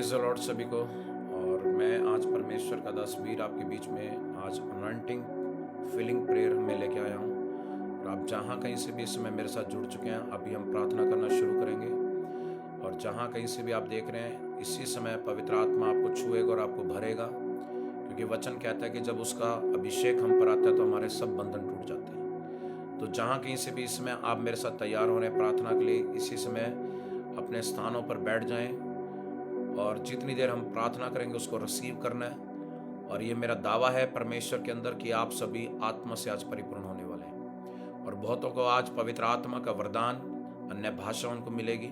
Praise the Lord सभी को। और मैं आज परमेश्वर का दास वीर आपके बीच में आज अनॉइंटिंग फिलिंग प्रेयर में लेके आया हूँ। और आप जहाँ कहीं से भी इस समय मेरे साथ जुड़ चुके हैं, अभी हम प्रार्थना करना शुरू करेंगे। और जहाँ कहीं से भी आप देख रहे हैं, इसी समय पवित्र आत्मा आपको छुएगा और आपको भरेगा, क्योंकि वचन कहता है कि जब उसका अभिषेक हम पर आता है तो हमारे सब बंधन टूट जाते हैं। तो जहाँ कहीं से भी इस समय आप मेरे साथ तैयार हो रहे हैं प्रार्थना के लिए, इसी समय अपने स्थानों पर बैठ जाएं और जितनी देर हम प्रार्थना करेंगे उसको रिसीव करना है। और ये मेरा दावा है परमेश्वर के अंदर कि आप सभी आत्मा से आज परिपूर्ण होने वाले हैं। और बहुतों को आज पवित्र आत्मा का वरदान, अन्य भाषा उनको मिलेगी।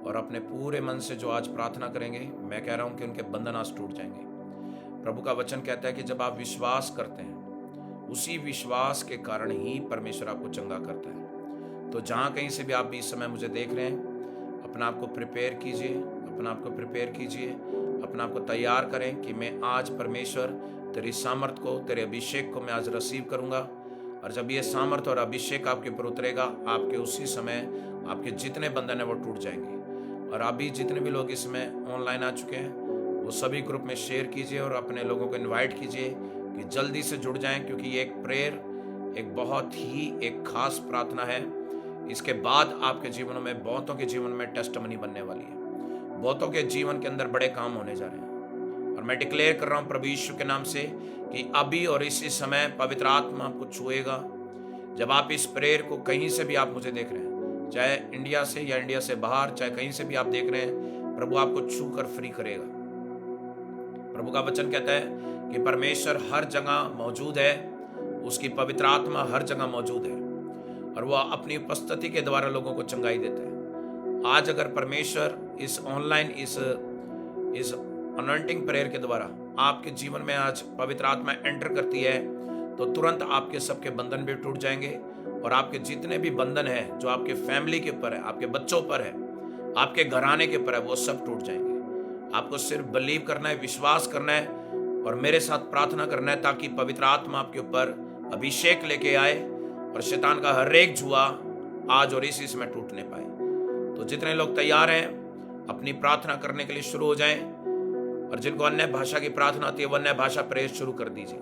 और अपने पूरे मन से जो आज प्रार्थना करेंगे, मैं कह रहा हूँ कि उनके बंधन आज टूट जाएंगे। प्रभु का वचन कहता है कि जब आप विश्वास करते हैं, उसी विश्वास के कारण ही परमेश्वर आपको चंगा करता है। तो जहाँ कहीं से भी आप भी इस समय मुझे देख रहे हैं, अपना आपको प्रिपेयर कीजिए, अपना आपको प्रिपेयर कीजिए, अपना आपको तैयार करें कि मैं आज परमेश्वर तेरी सामर्थ को, तेरे अभिषेक को मैं आज रिसीव करूंगा। और जब ये सामर्थ और अभिषेक आपके ऊपर उतरेगा, आपके उसी समय आपके जितने बंधन है वो टूट जाएंगे। और अभी जितने भी लोग इसमें ऑनलाइन आ चुके हैं, वो सभी ग्रुप में शेयर कीजिए और अपने लोगों को इन्वाइट कीजिए कि जल्दी से जुड़ जाएं, क्योंकि ये एक प्रेयर, एक बहुत ही एक खास प्रार्थना है। इसके बाद आपके जीवनों में, बहुतों के जीवन में टेस्टमनी बनने वाली है। बहुतों के जीवन के अंदर बड़े काम होने जा रहे हैं। और मैं डिक्लेयर कर रहा हूं प्रभु यीशु के नाम से कि अभी और इसी समय पवित्र आत्मा आपको छुएगा। जब आप इस प्रेयर को, कहीं से भी आप मुझे देख रहे हैं, चाहे इंडिया से या इंडिया से बाहर, चाहे कहीं से भी आप देख रहे हैं, प्रभु आपको छू कर फ्री करेगा। प्रभु का वचन कहता है कि परमेश्वर हर जगह मौजूद है, उसकी पवित्र आत्मा हर जगह मौजूद है और वह अपनी उपस्थिति के द्वारा लोगों को चंगाई देता है। आज अगर परमेश्वर इस ऑनलाइन इस अनॉइंटिंग प्रेयर के द्वारा आपके जीवन में आज पवित्र आत्मा एंटर करती है, तो तुरंत आपके सबके बंधन भी टूट जाएंगे। और आपके जितने भी बंधन है जो आपके फैमिली के ऊपर है, आपके बच्चों पर है, आपके घराने के ऊपर है, वो सब टूट जाएंगे। आपको सिर्फ बिलीव करना है, विश्वास करना है और मेरे साथ प्रार्थना करना है, ताकि पवित्र आत्मा आपके ऊपर अभिषेक लेके आए और शैतान का हर एक जुआ आज और इसी समय टूटने पाए। तो जितने लोग तैयार हैं, अपनी प्रार्थना करने के लिए शुरू हो जाएं। और जिनको अन्य भाषा की प्रार्थना आती है, वो अन्य भाषा प्रेयर शुरू कर दीजिए।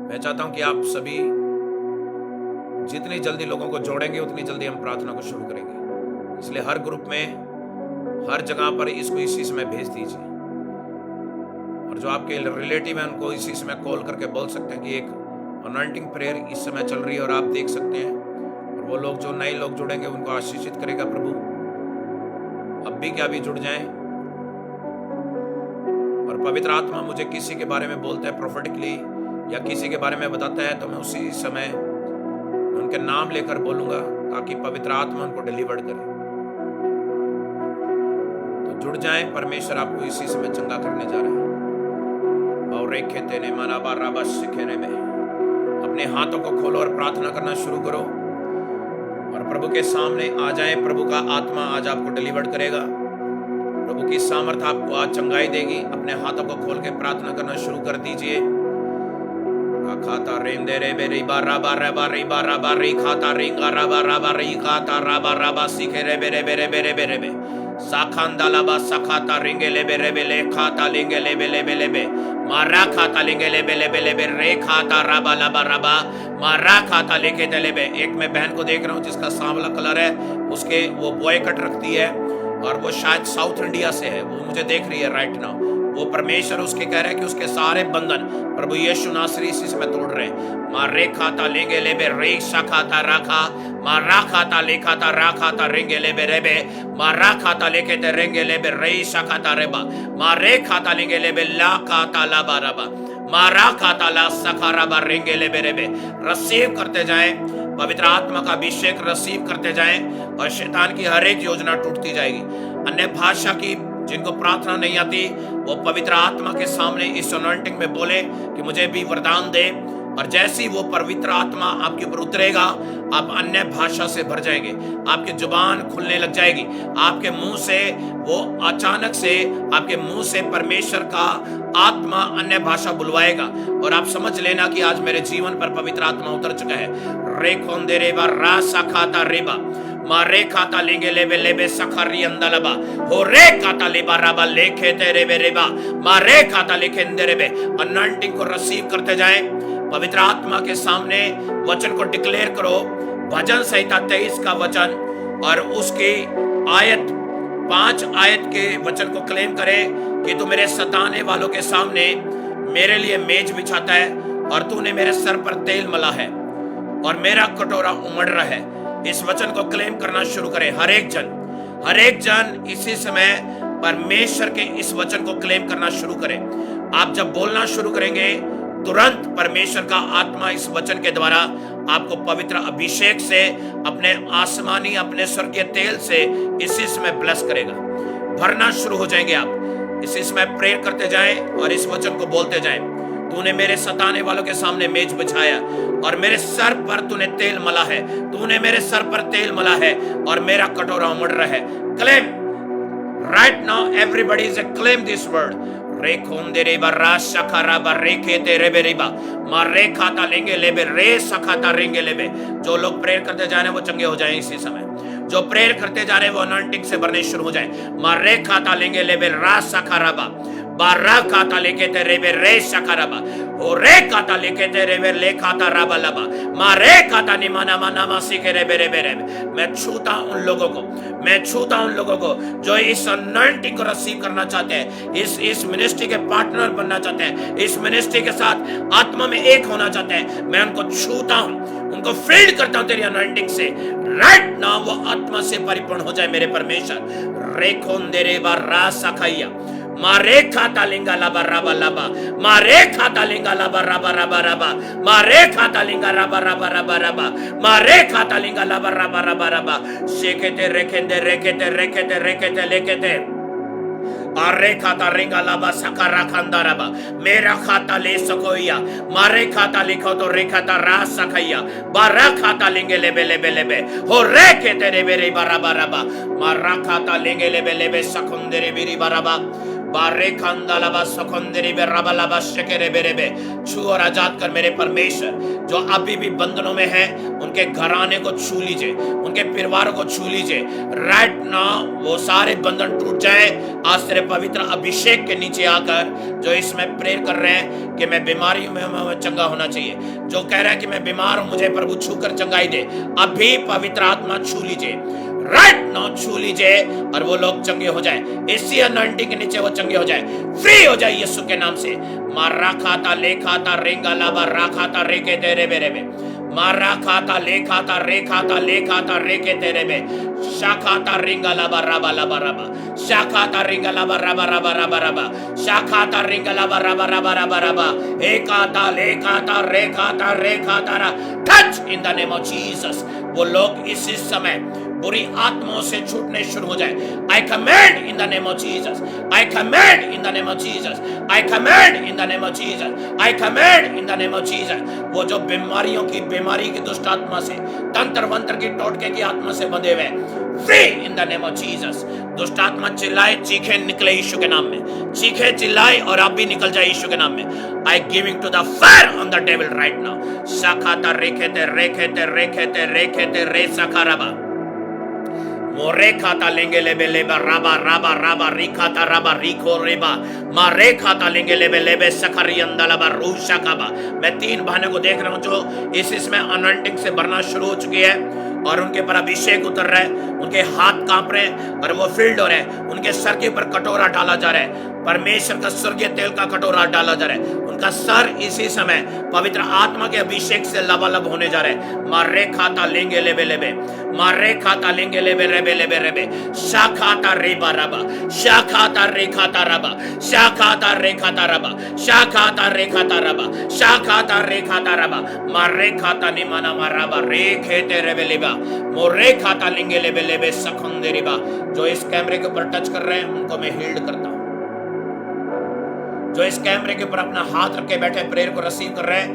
मैं चाहता हूं कि आप सभी जितनी जल्दी लोगों को जोड़ेंगे, उतनी जल्दी हम प्रार्थना को शुरू करेंगे। इसलिए हर ग्रुप में, हर जगह पर इसको इसी समय भेज दीजिए। और जो आपके रिलेटिव हैं, उनको इसी समय कॉल करके बोल सकते हैं कि एक अनॉइंटिंग प्रेयर इस समय चल रही है और आप देख सकते हैं। और वो लोग, जो नए लोग जुड़ेंगे, उनको आशीषित करेगा प्रभु। अब भी क्या भी जुड़ जाएं। और पवित्र आत्मा मुझे किसी के बारे में बोलता है प्रोफेटिकली, या किसी के बारे में बताता है, तो मैं उसी समय उनके नाम लेकर बोलूंगा, ताकि पवित्र आत्मा उनको डिलीवर करे। तो जुड़ जाएं, परमेश्वर आपको इसी समय चंगा करने जा रहा है। और रेखे तेने माना बारा बस सिखेने में अपने हाथों को खोलो और प्रार्थना करना शुरू करो और प्रभु के सामने आ जाएं। प्रभु का आत्मा आज आपको डिलीवर करेगा। प्रभु की सामर्थ आपको आज चंगाई देगी। अपने हाथों को खोल के प्रार्थना करना शुरू कर दीजिए। खाता रेंदे रे बेरी बारा बारा बारी बारा बारी खाता रिंगा राबा राबा री खाता राबा राबा सीखे रे बेरे बेरे बेरे बेरे बे साखांदा लाबा सखाता रिंगे ले बेरे बेले खाता लिंगे ले बेले बेले बे मारा खाता लिंगे ले बेले बेले बे रे खाता राबा लाबा राबा मारा खाता लेके तले बे। एक मैं बहन को देख रहा हूँ जिसका सांवला कलर है, उसके वो बॉय कट रखती है और वो शायद साउथ इंडिया से है। वो मुझे देख रही है राइट नाउ। वो परमेश्वर उसके कह रहे हैं कि उसके सारे बंधन प्रभु यीशु नासरी इसी समय तोड़ रहे हैं। मारे खाता लेंगे ले बे रे खाता राखा मारा खाता ले खाता रा खाता रेंगे ले बे रे बे मारा खाता लेके ते रेंगे ले बे रे खाता रेबा मारे खाता लेंगे ले बे ला खाता ला बाराबा मारा खाता ला सखा राबा रेंगे ले बे रे बे। रिसीव करते जाएं, पवित्र आत्मा का अभिषेक रिसीव करते जाएं और शैतान की हर एक योजना टूटती जाएगी। अन्य भाषा की जिनको प्रार्थना नहीं आती, वो पवित्र आत्मा के सामने इस अनॉइंटिंग में बोले कि मुझे भी वरदान दे और जैसे ही वो पवित्र आत्मा आपके ऊपर उतरेगा, आप अन्य भाषा से भर जाएंगे, आपकी जुबान खुलने लग जाएगी, आपके मुंह से वो अचानक से आपके मुंह से परमेश्वर का आत्मा अन्य भाषा बुलवाएगा और आप समझ लेना कि आज मेरे जीवन पर पवित्र आत्मा उतर चुका है। रे खोंदे रेबा रासा खाता रेबा मारे खाता लेंगे लेबे लेबे सखरी अंदलबा हो रे खाता लेबा रबा लेखे तेरे बेरेबा मारे खाता लेखे अंदरेबे। अनॉइंटिंग को रिसीव करते जाएं, पवित्र आत्मा के सामने वचन को डिक्लेयर करो। भजन संहिता 23 का वचन और उसकी आयत 5 आयत के वचन को क्लेम करें कि तू मेरे सताने वालों के सामने मेरे लिए मेज बिछाता है और तूने मेरे सर पर तेल मला है और मेरा कटोरा उमड़ रहा है। इस वचन को क्लेम करना शुरू करें। हर एक जन इसी समय परमेश्वर के इस वचन को क्लेम करना शुरू करें। आप जब बोलना शुरू करेंगे, तुरंत परमेश्वर का आत्मा इस वचन के द्वारा आपको पवित्र अभिषेक से, अपने आसमानी, अपने स्वर्गीय तेल से इसी समय ब्लेस करेगा। भरना शुरू हो जाएंगे आप। इसी समय प्रेयर करते जाएं और इस वचन को बोलते जाएं। तूने मेरे सताने वालों के सामने मेज बिछाया और मेरे सर पर तूने तेल मला है, तूने मेरे सर पर तेल मला है और मेरा कटोरा उमड़ रहा है। Claim right now, everybody is claim this word. रे खोंदे रेबा रास सखरा बा रे खेते रेबे रेबा मारे खाता लेंगे लेबे रे सखाता रेंगे लेबे। जो लोग प्रेयर करते जा रहे हैं वो चंगे हो जाएं इसी समय। जो प्रेयर करते जा रहे हैं वो अनॉइंटिंग से भरने शुरू हो जाए। मारे खाता लेंगे लेबे रास सखरा बा बारा खाता लेके तेरे बे रे शकरबा ओ रे खाता लेके तेरे बे ले खाता रबा लबा मारे खाता निमाना माना मासी के रे बेरे बेरे। मैं छूता उन लोगों को जो इस अनॉइंटिंग को रिसीव करना चाहते हैं, इस मिनिस्ट्री के पार्टनर बनना चाहते हैं, इस मिनिस्ट्री के साथ आत्मा में एक होना चाहते हैं। मैं उनको छूता हूं, उनको फील्ड करता हूं तेरी अनॉइंटिंग से। राइट नाउ वो आत्मा से परिपूर्ण हो जाए मेरे परमेश्वर। रे खोंदे रे बा रासा खैया मारे खाता लिंगा लाबा राबा लाबा मारे खाता लिंगा लाबा राबा राबा राबा मारे खाता लिंगा राबा राबा राबा राबा मारे खाता लिंगा लाबा राबा राबा राबा शेकेते रेखेंदे रेखेते रेखेते रेखेते लेकेते अरे खाता रिंगा लाबा सकारा खंदा रबा मेरा खाता ले सकोया मारे खाता लिखो तो रेखाता रास सखैया बारा खाता लेंगे लेबे लेबे लेबे हो रे के तेरे बेरे बराबर रबा मारा खाता लेंगे लेबे लेबे सकुंदरे बिरी बराबा बारे खंदा लबा सकुंदरी बे रबा लबा शकेरे बेरे बे। छू और आजाद कर मेरे परमेश्वर। जो अभी भी बंधनों में है उनके घराने को छू लीजिए, उनके परिवारों को छू लीजिए। राइट नाउ वो सारे बंधन टूट जाए आज तेरे पवित्र अभिषेक के नीचे आकर। जो इसमें प्रेयर कर रहे हैं कि मैं बीमारी में चंगा होना चाहिए, जो कह रहा है कि मैं बीमार हूं मुझे प्रभु छू कर चंगाई दे, अभी पवित्र आत्मा छू लीजिए। राइट नाउ छू लीजिए और वो लोग चंगे हो जाए। इसी अनॉइंटिंग के नीचे वो चंगे हो जाए, फ्री हो जाए यीशु के नाम से। मारा खाता ले खाता रेंगा लाबा रा खाता रे के तेरे बेरे में मारा खाता ले खाता रे खाता ले खाता रे के तेरे में शाखाता रिंगा लाबा राबा लाबा राबा शाखाता रिंगा लाबा राबा राबा राबा राबा शाखाता रिंगा लाबा राबा राबा राबा राबा एकाता ले खाता रे खाता रा touch in the name of Jesus. वो लोग इसी समय बुरी आत्माओं से छूटने शुरू हो जाए। आई command in the name of Jesus, I command in the name of Jesus, I command in the name of Jesus, I command in the name of Jesus. वो जो बीमारी की दुष्ट आत्मा से, तंत्र मंत्र की टोटके की आत्मा से बंधे हुए, free in the name of Jesus. दुष्ट आत्मा चिल्लाए चीखे निकले यीशु के नाम में, चीखे चिल्लाए और आप भी निकल जाए यीशु के नाम में। I giving to the fire on the devil right now. शाखाता रेखेते रेखेते रेखेते रेखेते रे सखाराबा मोरे खाता लेंगे लेबे लेबा राबा राबा राबा रिखाता राबा रिखो रेबा मारे खाता लेंगे लेबे लेबे सखरी अंदलबा रूशा काबा। मैं 3 बहनों को देख रहा हूं जो इसमें अनॉइंटिंग से भरना शुरू हो चुकी है और उनके पर अभिषेक उतर रहा है, उनके हाथ कांप रहे हैं और वो फील्ड हो रहे हैं। उनके सर के ऊपर कटोरा डाला जा रहा है, परमेश्वर का स्वर्गीय तेल का कटोरा डाला जा रहा है। उनका सर इसी समय पवित्र आत्मा के अभिषेक से लबालब होने जा रहे हैं। मारे खाता लेंगे लेबे लेबे मारे खाता लेंगे लेबे रेबे लेबे रेबे शाखाता रेबा रबा शाखाता रेखाता रबा शाखाता रेखाता रबा शाखाता रेखाता रबा शाखाता रेखाता रबा मारे खाता निमाना माराबा रे खेते रेबे लेबा मोरे खाता लेंगे लेबे लेबे सखुंदे रिबा। जो इस कैमरे के ऊपर टच कर रहे हैं उनको मैं हील्ड करता हूं। जो इस कैमरे के ऊपर अपना हाथ रख के बैठे प्रेयर को रिसीव कर रहे हैं,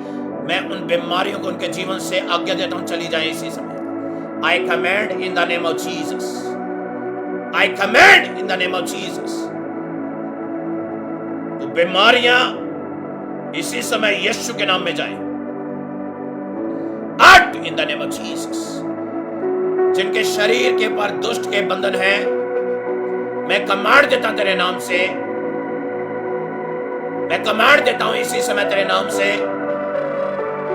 मैं उन बीमारियों को उनके जीवन से आज्ञा देता हूं, चली जाए इसी समय। I command in the name of Jesus. I command in the name of Jesus. तो बीमारियां इसी समय यीशु के नाम में जाए। Out in the name of Jesus. जिनके शरीर के ऊपर दुष्ट के बंधन है, मैं कमांड देता हूं तेरे नाम से, मैं कमांड देता हूं इसी समय तेरे नाम से।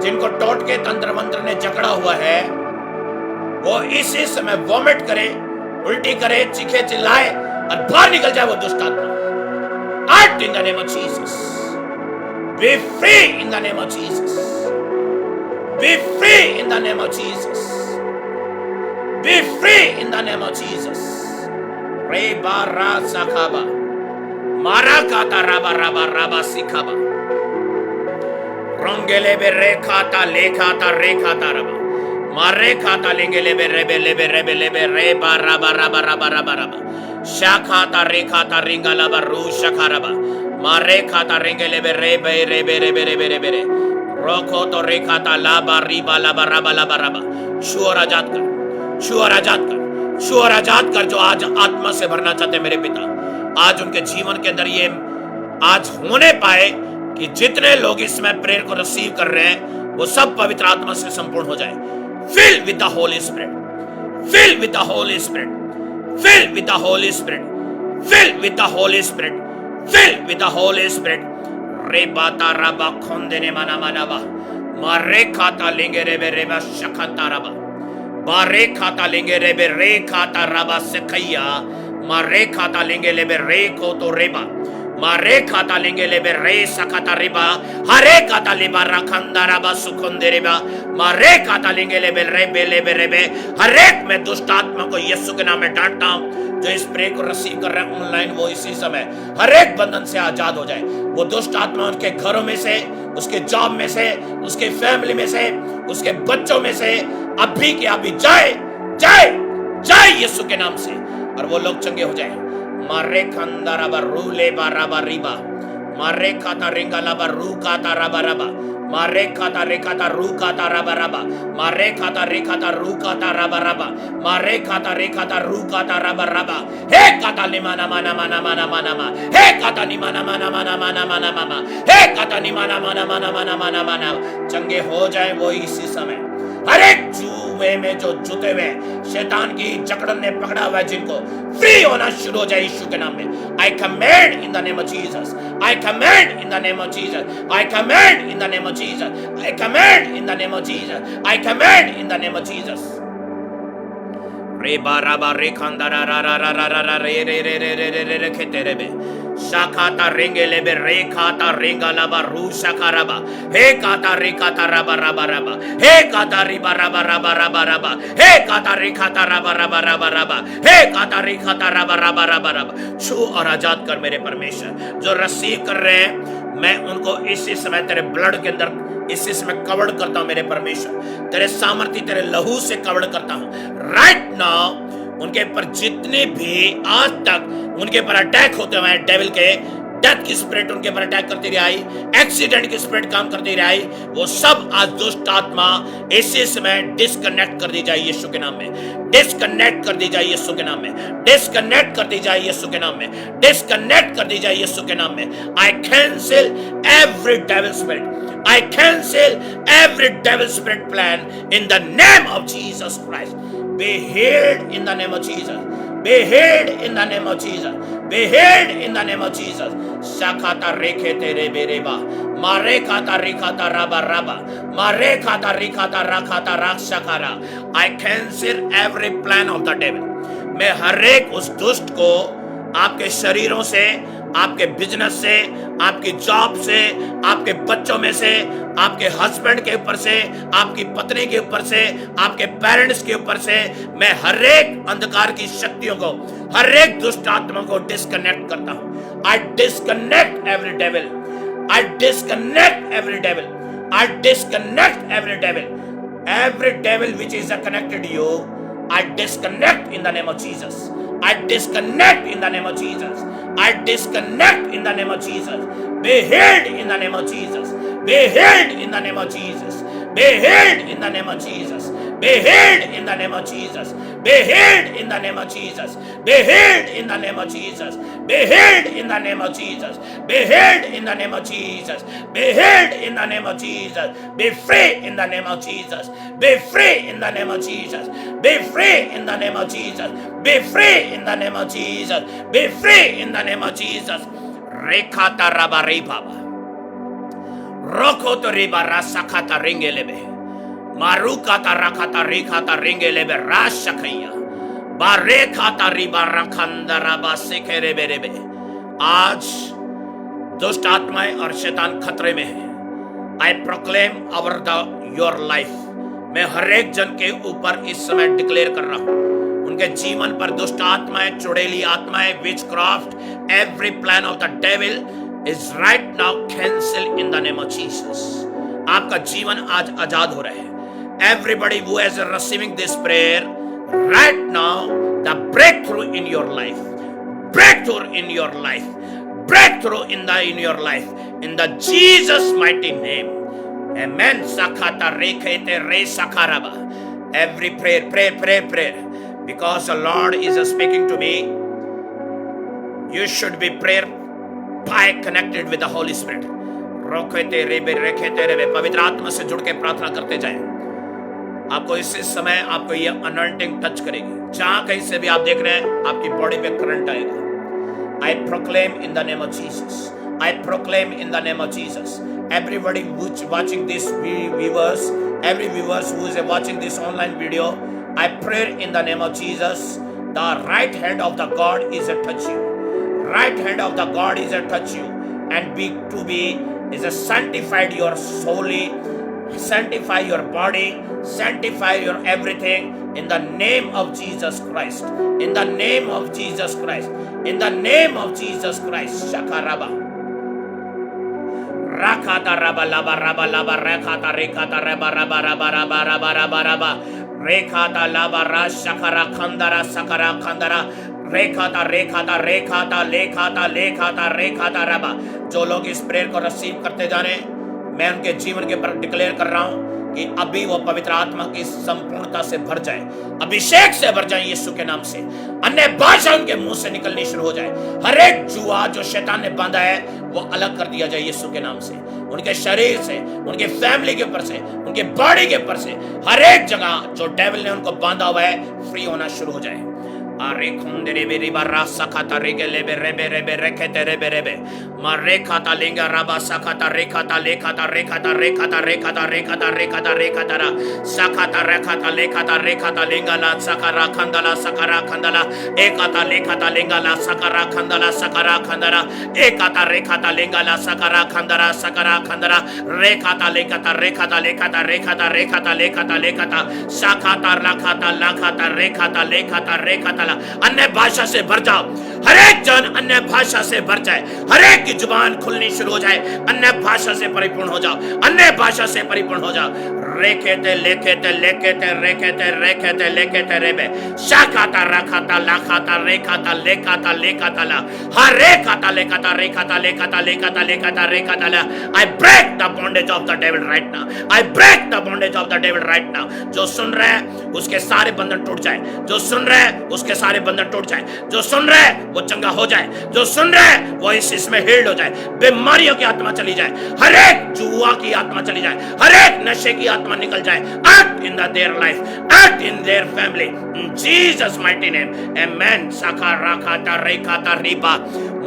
जिनको टोटके तंत्र मंत्र ने जकड़ा हुआ है, वो इसी समय वॉमिट करे, उल्टी करे, चीखे चिल्लाए और बाहर निकल जाए वो दुष्ट आत्मा। Out in the name of Jesus. Be free in the name of Jesus. Be free in the name of Jesus. Be free in the name of Jesus. रे बारा सखाबा मारा काता राबा राबा राबा सिखाबा रोंगेले बे रे खाता ले खाता रे खाता रबा मारे खाता लेंगे बे रे रे बा राबा राबा राबा राबा राबा शा खाता रे खाता रिंगा लाबा रू शखा रबा मारे खाता रेंगेले बे रे बे रोको तो रे खाता लाबा रीबा लाबा राबा लाबा राबा। शुअर आजाद कर, शुअर आजाद कर, शुअर आजाद कर। जो आज आत्मा से भरना चाहते मेरे पिता, आज उनके जीवन के अंदर ये आज होने पाए कि जितने लोग इसमें प्रेयर को रिसीव कर रहे हैं वो सब पवित्र आत्मा से संपूर्ण हो जाए। Fill with the Holy Spirit, fill with the Holy Spirit, fill with the Holy Spirit, fill with the Holy Spirit, fill with the Holy Spirit. रे बाता रबा खोंदे ने मना मनावा मारे खाता लेंगे रे बा शखता रबा बारे खाता लेंगे रे खाता रबा सखैया मारे खाता लेंगे रे को तो रेबा मारे खाता लेंगे रे सखता रेबा हरे खाता लेबा रखंदा रबा सुखंदे रेबा मारे खाता लेंगे रे हरेक में दुष्ट आत्मा को यीशु के नाम में डांटता हूं। जो इस प्रे को रिसीव कर रहे हैं ऑनलाइन, वो इसी समय हरेक बंधन से आजाद हो जाए। वो दुष्ट आत्मा उनके घरों में से, उसके जॉब में से, उसके फैमिली में से, उसके बच्चों में से अभी के अभी जाए जाए जाए यीशु के नाम से, और वो लोग चंगे हो जाए। मारे खंदा रबा रूले बाराबा रिबा मारे खाता रिंगा लाबा रू खाता रबा रबा मारे खाता रे खाता रू खाता रबा रबा मारे खाता रे खाता रू खाता रबा रबा मारे खाता रे खाता रू खाता रबा रबा हे खाता निमाना माना माना माना माना मा हे खाता निमाना माना माना माना माना मामा हे खाता निमाना माना माना माना माना माना। चंगे हो जाए वो इसी समय। हर एक जुए में जो जुते हुए शैतान की जकड़ ने पकड़ा हुआ है, जिनको फ्री होना शुरू हो जाए यीशु के नाम में। आई command in the name of Jesus, I command in the name of Jesus, I command in the name of Jesus, I command in the name of Jesus, I command in the name of Jesus. रे बारा बारे खांदा रा रा रा रा रा रा रे रे रे रे रे रे रे खेते रे बे शाखाता रेंगे ले बे रे खाता रेंगा लाबा रू शाखा रबा हे काता रे खाता रबा रबा रबा हे काता रिबा रबा रबा रबा रबा हे काता रे खाता रबा रबा रबा रबा हे काता रे खाता रबा रबा रबा रबा। छू और आजाद कर मेरे परमेश्वर। जो रिसीव कर रहे हैं मैं उनको इसी समय तेरे ब्लड के अंदर इसी समय कवर करता हूं मेरे परमेश्वर। तेरे सामर्थ्य तेरे लहू से कवर करता हूं राइट नाउ। उनके ऊपर जितने भी आज तक उनके ऊपर अटैक होते हुए डेविल के डेथ की स्पिरिट उनके ऊपर अटैक करती रही, एक्सीडेंट की स्पिरिट काम करती रही, वो सब आज दुष्ट आत्मा इसी समय डिस्कनेक्ट कर दी जाए यीशु के नाम में। डिस्कनेक्ट कर दी जाए यीशु के नाम में। डिस्कनेक्ट कर दी जाए यीशु के नाम में। डिस्कनेक्ट कर दी जाए यीशु के नाम में। I cancel every devil spirit. I cancel every devil spirit plan in the name of Jesus Christ. Be healed in the name of Jesus. Be healed in the name of Jesus. Be healed in the name of Jesus. Shakata rekete rebereba. Mare kata rekata raba raba. Mare kata rekata rakata rakshakara. I cancel every plan of the devil. मैं हर एक उस दुष्ट को आपके शरीरों से, आपके business से, आपकी जॉब से, आपके बच्चों में से, आपके हस्बैंड के ऊपर से, आपकी पत्नी के ऊपर से, आपके पेरेंट्स के ऊपर से, मैं हर एक अंधकार की शक्तियों को, हर एक दुष्ट आत्मा को डिस्कनेक्ट करता हूं। I disconnect every devil. I disconnect every devil. I disconnect every devil. Every devil which is connected to you, I disconnect in the name of Jesus. I disconnect in the name of Jesus. I disconnect in the name of Jesus. Be healed in the name of Jesus. Be healed in the name of Jesus. Be healed in the name of Jesus. Be healed in the name of Jesus. Be healed in the name of Jesus. Be healed in the name of Jesus. Be healed in the name of Jesus. Be healed in the name of Jesus. Be healed in the name of Jesus. Be free in the name of Jesus. Be free in the name of Jesus. Be free in the name of Jesus. Be free in the name of Jesus. Be free in the name of Jesus. Rekata rabariba. Rokoto riba rasakata ringelebe. Marukata rakata rikata ringelebe rashakaya. Barekata riba rakanda raba sekereberebe. आज दुष्ट आत्माएं और शैतान खतरे में है. I proclaim over your life. मैं हर एक जन के ऊपर इस समय डिक्लेयर कर रहा हूं. उनके जीवन पर दुष्ट आत्माएं, चुड़ैली आत्माएं, witchcraft, every plan of the devil is right now cancelled in the name of Jesus. आपका जीवन आज आजाद हो रहा है. Everybody who is receiving this prayer right now, the breakthrough in your life, breakthrough in your life, breakthrough in your life, in the Jesus mighty name. Amen. Sakata rekete re sakaraba. Every prayer. Because the Lord is speaking to me, you should be prayer connected with the Holy Spirit. रोकते रेबे रेखते रेबे, पवित्र आत्मा से जुड़ के प्रार्थना करते जाएं. आपको इस समय आपको ये अनॉइंटिंग टच करेगी. जहां कहीं से भी आप देख रहे हैं, आपकी बॉडी पे करंट आएगा. I proclaim in the name of Jesus. I proclaim in the name of Jesus. Everybody who's watching this viewers, every viewers who is watching this online video, I pray in the name of Jesus. The right hand of the God is a touch you. Right hand of the God is a touch you, and is a sanctified your soully, sanctify your body, sanctify your everything in the name of Jesus Christ. In the name of Jesus Christ. In the name of Jesus Christ. Shakaraba. Rakata raba laba raba laba rekata rekata raba raba raba raba raba raba raba rekata laba rashakara khandara sakara khandara rekata rekata rekata lekata lekata rekata raba. जो लोग इस prayer को receive करते जा रहे हैं, मैं उनके जीवन के ऊपर डिक्लेयर कर रहा हूं कि अभी वो पवित्र आत्मा की संपूर्णता से भर जाए, अभिषेक से भर जाए यीशु के नाम से. अन्य भाषा उनके मुंह से निकलनी शुरू हो जाए. हर एक जुआ जो शैतान ने बांधा है वो अलग कर दिया जाए यीशु के नाम से. उनके शरीर से, उनके फैमिली के ऊपर से, उनके बॉडी के ऊपर से, हर एक जगह जो डेविल ने उनको बांधा हुआ है फ्री होना शुरू हो जाए. अरे खुंदरे बेरी बारा सखाता रेगे लेबे रेबे रेबे रेखेते रेबे रेबे मारे खाता लेंगा राबा सखाता रेखाता लेखाता रेखाता रेखाता रेखाता रेखाता रेखाता रेखाता रा सखाता रेखाता लेखाता रेखाता लेंगा ला सकारा खंदला सकारा खंदला एकाता लेखाता लेंगा ला सकारा खंदला सकारा खंदरा एकाता रेखाता लेंगा ला सकारा खंदरा सकारा खंदरा रेखाता लेखाता रेखाता लेखाता रेखाता रेखाता लेखाता लेखाता सखाता लाखाता लाखाता रेखाता लेखाता रेखाता. अन्य भाषा से भर जाओ. हर एक जन अन्य भाषा से भर जाए. हर एक की जुबान खुलनी शुरू हो जाए. अन्य भाषा से परिपूर्ण हो जाओ. अन्य भाषा से परिपूर्ण हो जाओ. रेखेते लेखेते लेखेते रेखेते रेखेते लेखेते रेबे शाखाता रखाता लाखाता रेखाता लेखाता लेखाता ला हर रेखाता लेखाता रेखाता लेखाता लेखाता लेखाता रेखाता ला. I break the bondage of the devil right now. I break the bondage of the devil right now. जो सुन रहे हैं उसके सारे बंधन टूट जाए. जो सुन रहे हैं उसके सारे बंधन टूट जाए. जो सुन रहे हैं वो चंगा हो जाए. जो सुन रहे हैं वो इसमें हील्ड हो जाए. बीमारियों की आत्मा चली जाए. हर एक जुआ की आत्मा चली जाए. हर एक नशे की आत्मा निकल जाए. Act in their life, act in their family, in Jesus mighty name. Amen. Saka rakata rekata riba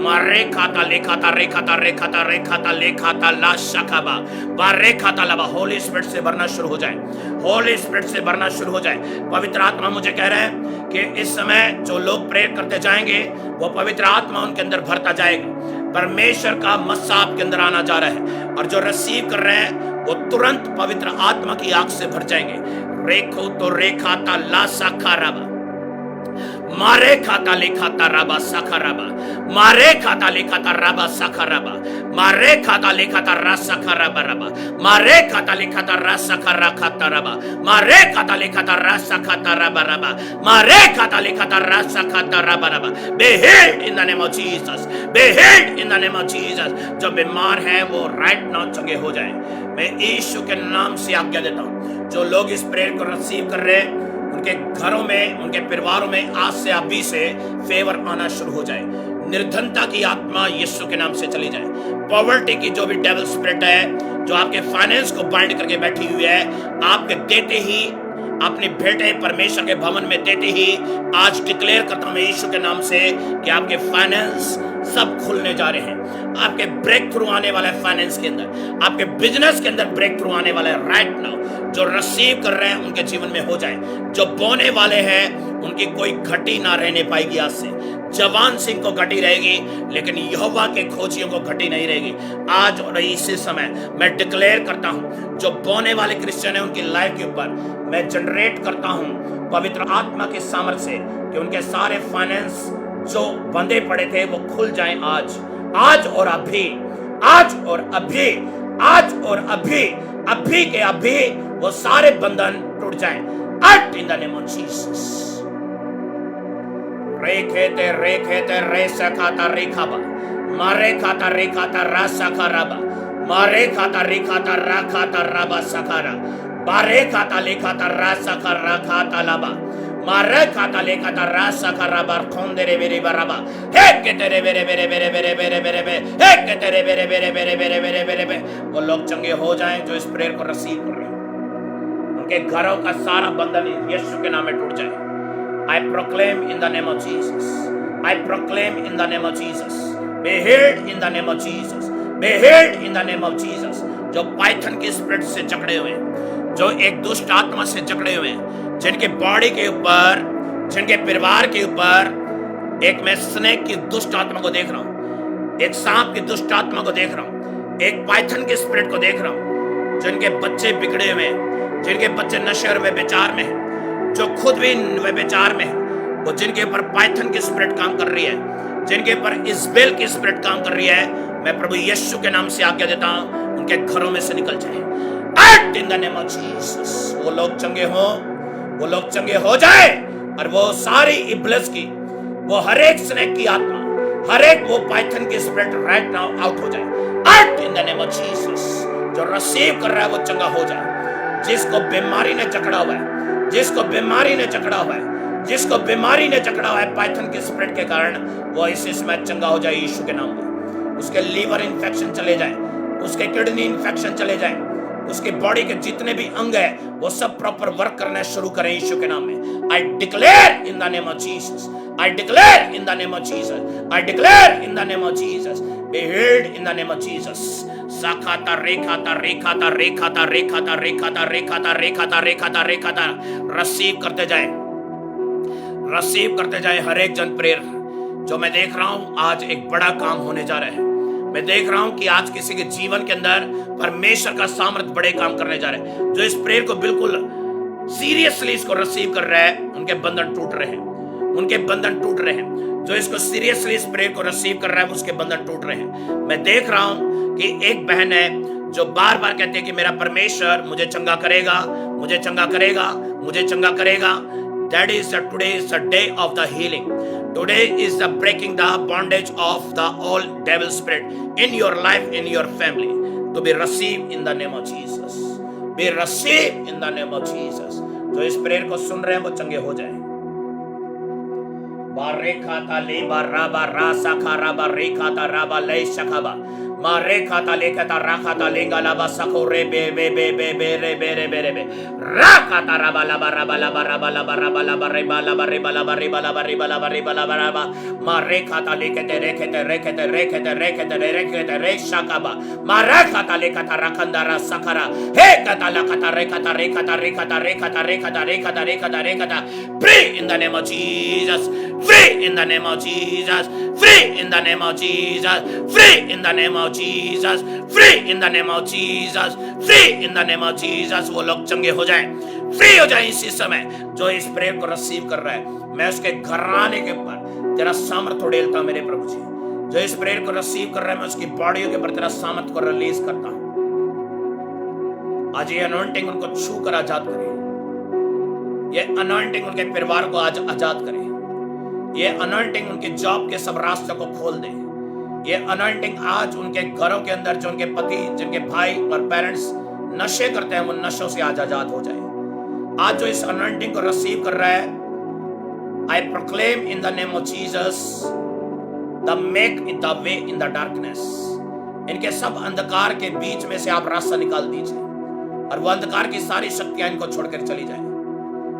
marekata lekata rekata rekata rekata lekata la shakaba barekata laba. Holi spirit से भरना शुरू हो जाए. होली स्पिरिट से भरना शुरू हो जाए. पवित्र आत्मा मुझे कह रहे हैं कि इस समय जो लोग प्रेयर करते जाएंगे वो पवित्र आत्मा उनके अंदर भरता जाएगा. परमेश्वर का मस्सा आपके अंदर आना जा रहा है. और जो रिसीव कर रहे हैं वो तुरंत पवित्र आत्मा की आग से भर जाएंगे. रेखो तो रेखाता ला साखाराबा मारे खाता लिखाता रबा सखरबा, मारे खाता लिखाता रबा सखरबा, मारे खाता लिखाता रसा खरबा रबा, मारे खाता लिखाता रसा खरा खाता रबा, मारे खाता लिखाता रसा खाता रबा रबा, मारे खाता लिखाता रसा खाता रबा रबा। Be healed in the name of Jesus, be healed in the name of Jesus। जो बीमार है वो राइट नाउ चंगे हो जाए। मैं यीशु के नाम से आज्ञा देता हूँ, जो लोग इस प्रेयर को रिसीव कर रहे हैं उनके घरों में, उनके परिवारों में आज से अभी से फेवर आना शुरू हो जाए। निर्धनता की आत्मा यीशु के नाम से चली जाए। पॉवर्टी की जो भी डेविल स्पिरिट है जो आपके फाइनेंस को बाइंड करके बैठी हुई है, आपके देते ही, अपने बेटे परमेश्वर के भवन में देते ही आज डिक्लेयर करता हूं यीशु के नाम से कि आपके फाइनेंस सब खुलने जा रहे हैं। आपके ब्रेक थ्रू आने वाला है फाइनेंस के अंदर, आपके बिजनेस के अंदर ब्रेक थ्रू आने वाला है राइट नाउ। जो रिसीव कर रहे हैं उनके जीवन में हो जाए। जो बोने वाले हैं उनकी कोई घटी ना रहने पाएगी। आज से जवान सिंह को घटी रहेगी, लेकिन यहोवा के खोजियों को घटी नहीं रहेगी। आज और इसी समय मैं डिक्लेयर करता हूं, जो बोने वाले क्रिश्चियन है उनकी लाइफ के ऊपर मैं जनरेट करता हूं पवित्र आत्मा के सामर्थ्य से कि उनके सारे फाइनेंस जो बंधे पड़े थे वो खुल जाएं आज, आज और अभी, आज और अभी, आज और अभी, अभी के अभी वो सारे बंधन टूट जाएं। Out in the name of Jesus। रे खेते रे सखाता रे खाबा, मारे खाता रे खाता रा सखाराबा, मारे खाता रे खाता रा खाता राबा सखारा, बारे खाता ले खाता रा सखारा खाता लाबा, मारे खाता ले खाता रा सखारा बार खोंदे रे बेरे बराबा, हे के तेरे बेरे बेरे बेरे बेरे बेरे बेरे बे, हे के तेरे बेरे बेरे बेरे बेरे बेरे बेरे बे। वो लोग चंगे हो जाएं जो इस प्रेयर को रिसीव कर रहे हैं। उनके घरों का सारा बंधन यीशु के नाम में टूट जाए। I proclaim in the name of Jesus, I proclaim in the name of Jesus, be healed in the name of Jesus, be healed in the name of Jesus। जो पाइथन के स्पिरिट से जकड़े हुए, जो एक दुष्ट आत्मा से जकड़े हुए, जिनके बॉडी के ऊपर, जिनके परिवार के ऊपर एक मैं स्नेक की दुष्ट आत्मा को देख रहा हूँ, एक सांप की दुष्ट आत्मा को देख रहा हूँ, एक पाइथन के स्पिरिट को देख रहा हूँ। जिनके बच्चे बिगड़े हुए, जिनके बच्चे नशे और व्यभिचार में, जो खुद भी व्यभिचार में है, वो जिनके ऊपर पाइथन की स्पिरिट काम कर रही है, जिनके ऊपर इज़बेल की स्पिरिट काम कर रही है, मैं प्रभु यीशु के नाम से आज्ञा देता हूं उनके घरों में से निकल जाए। Out in the name of Jesus। वो लोग चंगे हो, वो लोग चंगे हो जाए और वो सारी इब्लिस की, वो हर एक स्नेक की आत्मा, हर एक वो पाइथन की स्पिरिट राइट नाउ आउट हो जाए। Out in the name of Jesus। जो रिसीव कर रहा है वो चंगा हो जाए। जिसको बीमारी ने जकड़ा हुआ है, जिसको बीमारी ने जकड़ा हुआ है, जिसको बीमारी ने जकड़ा हुआ है पाइथन के स्पिरिट के कारण, वो इसी समय चंगा हो जाए यीशु के नाम में। उसके लीवर इन्फेक्शन चले जाए, उसके किडनी इन्फेक्शन चले जाए, उसके बॉडी के जितने भी अंग है वो सब प्रॉपर वर्क करना शुरू करें यीशु के नाम में। I declare in the name of Jesus, I declare in the name of Jesus, I declare in the name of Jesus, be healed in the name of Jesus. साखाता रेखाता रेखाता रेखाता रेखाता रेखाता रेखाता रेखाता रेखाता रेखाता रिसीव करते जाए, रिसीव करते जाए हर एक जन प्रेयर। जो मैं देख रहा हूं आज एक बड़ा काम होने जा रहा है। मैं देख रहा हूं कि आज किसी के जीवन के अंदर परमेश्वर का सामर्थ्य बड़े काम करने जा रहे हैं। जो इस प्रेयर को बिल्कुल सीरियसली इसको रिसीव कर रहा है, उनके बंधन टूट रहे हैं, उनके बंधन टूट रहे हैं। जो इसको सीरियसली इस प्रेयर को रिसीव कर रहा है उसके बंधन टूट रहे हैं। मैं देख रहा हूं कि एक बहन है जो बार बार कहती है कि मेरा परमेश्वर मुझे चंगा करेगा, मुझे चंगा करेगा, मुझे चंगा करेगा। That is today is the day of the healing. Today is the breaking the bondage of the all devil spirit in your life, in your family, to be received in the name of Jesus. Be received in the name of Jesus. जो इस prayer को सुन रहे हैं वो चंगे हो जाए। बारेखाता ले बाराबा रासा खाराबा रेखाता राबा ले शखाबा मारे खाता लेखाता राखाता लेंगा लाबा सखो रे बे बे बे बे बे रे बे रे बे रे बे राखाता राबा लाबा राबा लाबा राबा लाबा राबा लाबा रे बा लाबा रे बा लाबा रे बा लाबा रे बा लाबा रे बा लाबा राबा मारे खाता लेखेते रेखेते रेखेते रेखेते रेखेते रेखेते रे शकाबा मारे खाता लेखाता रखंदारा सखरा हे खाता लखाता रेखाता रेखाता रेखाता रेखाता रेखाता रेखाता रेखाता रेखाता free in the name of Jesus, free in the name of Jesus, free in the name of Jesus, free in the name of of Jesus, free in the name of Jesus, free in the name of Jesus. वो लोग चंगे हो जाएं, free हो जाएं इसी समय। जो इस प्रेयर को रिसीव कर रहा है, मैं उसके घराने के ऊपर तेरा सामर्थ उड़ेलता मेरे प्रभु जी। जो इस प्रेयर को रिसीव कर रहा है, मैं उसकी बॉडी के ऊपर तेरा सामर्थ को रिलीज करता हूं। आज ये अनॉइंटिंग उनको छू कर आजाद करे, ये अनॉइंटिंग उनके परिवार को आज आजाद करे, ये अनॉइंटिंग उनके जॉब के सब रास्तों को खोल दे। ये अनॉइंटिंग आज उनके घरों के अंदर जो उनके पति, जिनके भाई और पेरेंट्स नशे करते हैं, वो नशों से आज आजाद हो जाए। आज जो इस अनॉइंटिंग को रिसीव कर रहा है, I proclaim in the name of Jesus the make the way in the darkness. इनके सब अंधकार के बीच में से आप रास्ता निकाल दीजिए और वो अंधकार की सारी शक्तियां इनको छोड़कर चली जाए।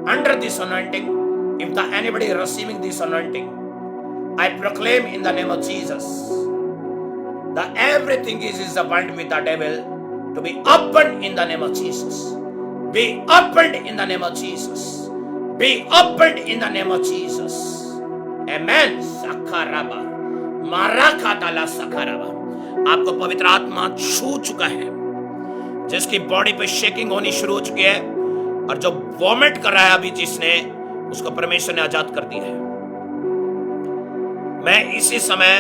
Under this anointing, if the anybody receiving this anointing, I proclaim in the name of Jesus that everything is bound with the devil to be opened in the name of Jesus. Be opened in the name of Jesus. Be opened in the name of Jesus. Amen. Sakaraba. Marakatala sakaraba. आपको पवित्र आत्मा छू चुका है, जिसकी body पे shaking होनी शुरू हो चुकी है और जो वॉमिट कर रहा है अभी, जिसने उसको परमेश्वर ने आजाद कर दिया है। मैं इसी समय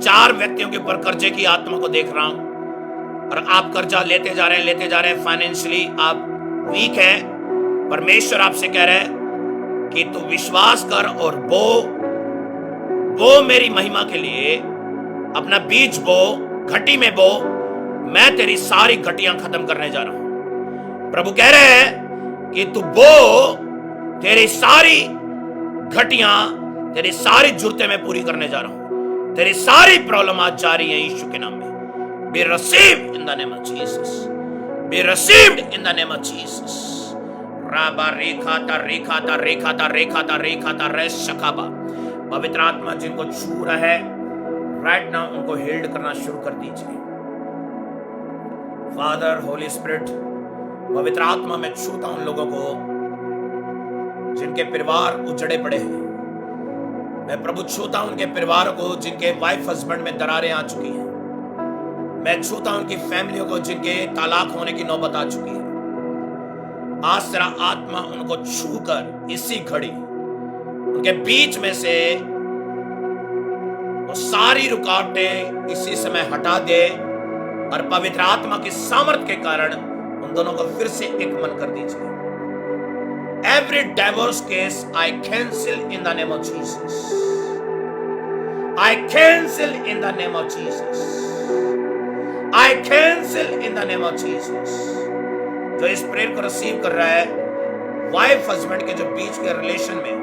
4 व्यक्तियों के ऊपर कर्जे की आत्मा को देख रहा हूं और आप कर्जा लेते जा रहे हैं, फाइनेंशियली आप वीक हैं। परमेश्वर आपसे कह रहे हैं कि तू विश्वास कर और बो मेरी महिमा के लिए अपना बीज बो, घटी में बो। मैं तेरी सारी घटियां खत्म करने जा रहा हूं। प्रभु कह रहे हैं कि तू बो, तेरी सारी घटियां, तेरी सारी जरूरतें मैं पूरी करने जा रहा हूं। तेरी सारी प्रॉब्लम आज जा रही है यीशु के नाम में। Be received in the name of Jesus, be received in the name of Jesus. राबा रेखाता रेखाता रेखाता रेखाता रेखाता रेशकाबा। पवित्र आत्मा जिनको छू रहा है राइट नाउ, उनको हील्ड करना शुरू कर दीजिए। फादर, होली स्पिरिट, पवित्र आत्मा में छूता उन लोगों को जिनके परिवार उजड़े पड़े हैं। मैं प्रभु छूता हूं उनके परिवार को जिनके वाइफ हस्बैंड में दरारें आ चुकी हैं। मैं छूता हूं उनकी फैमिलियों को जिनके तलाक होने की नौबत आ चुकी है। आज तेरा आत्मा उनको छूकर इसी घड़ी उनके बीच में से वो सारी रुकावटें इसी समय हटा दे और पवित्र आत्मा की सामर्थ के कारण उन दोनों को फिर से एक मन कर दीजिए। Every divorce case I cancel in the name of Jesus. I cancel in the name of Jesus. I cancel in the name of Jesus. जो इस प्रेयर को रिसीव कर रहा है, वाइफ हस्बैंड के जो बीच के रिलेशन में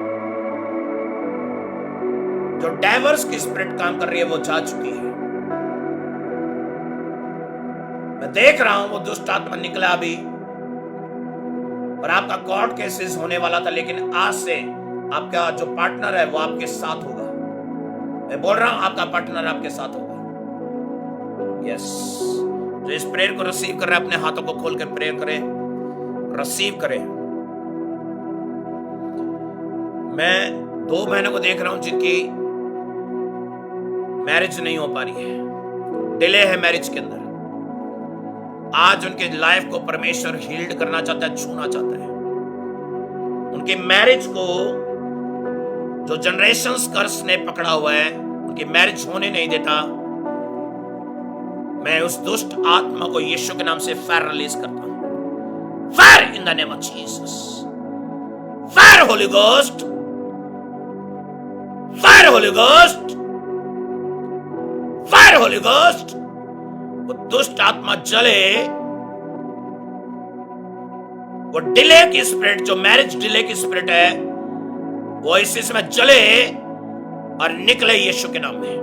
जो डाइवर्स की स्पिरिट काम कर रही है, वो जा चुकी है। मैं देख रहा हूं वो दुष्ट आत्मा निकला अभी और आपका कोर्ट केसेस होने वाला था, लेकिन आज से आपका जो पार्टनर है वो आपके साथ होगा। मैं बोल रहा हूं आपका पार्टनर आपके साथ होगा। यस, जो इस प्रेयर को रिसीव कर रहे हैं, अपने हाथों को खोल कर प्रेयर करें, रिसीव करें। मैं 2 बहनों को देख रहा हूं जिनकी मैरिज नहीं हो पा रही है, डिले है मैरिज के अंदर। आज उनके लाइफ को परमेश्वर हील्ड करना चाहता है, छूना चाहता है। उनकी मैरिज को जो जनरेशंस कर्स ने पकड़ा हुआ है, उनकी मैरिज होने नहीं देता। मैं उस दुष्ट आत्मा को यीशु के नाम से फायर रिलीज करता हूं। Fire in the name of Jesus. Fire Holi ghost, fire Holi ghost, fire Holi ghost. वो दुष्ट आत्मा जले, वो डिले की स्पिरिट, जो मैरिज डिले की स्पिरिट है, वो इसी समय जले और निकले यीशु के नाम में।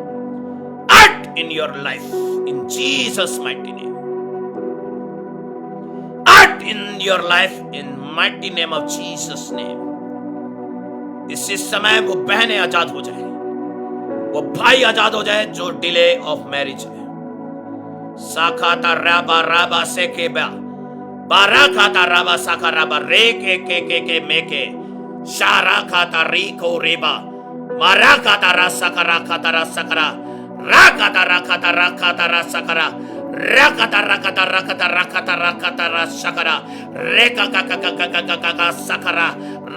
Out in your life in Jesus mighty name. Out in your life in mighty name of Jesus name. इसी समय वो बहनें आजाद हो जाए, वो भाई आजाद हो जाए जो डिले ऑफ मैरिज है। साखाता राबा राबा से के बारा खाता राबा साखा राबा रे के मे के शारा खाता री को रेबा मारा खाता रा सकरा खाता रा सकरा राकाता राकाता राकाता रासकरा राकाता राकाता राकाता राकाता राकाता रासकरा रेका का सकरा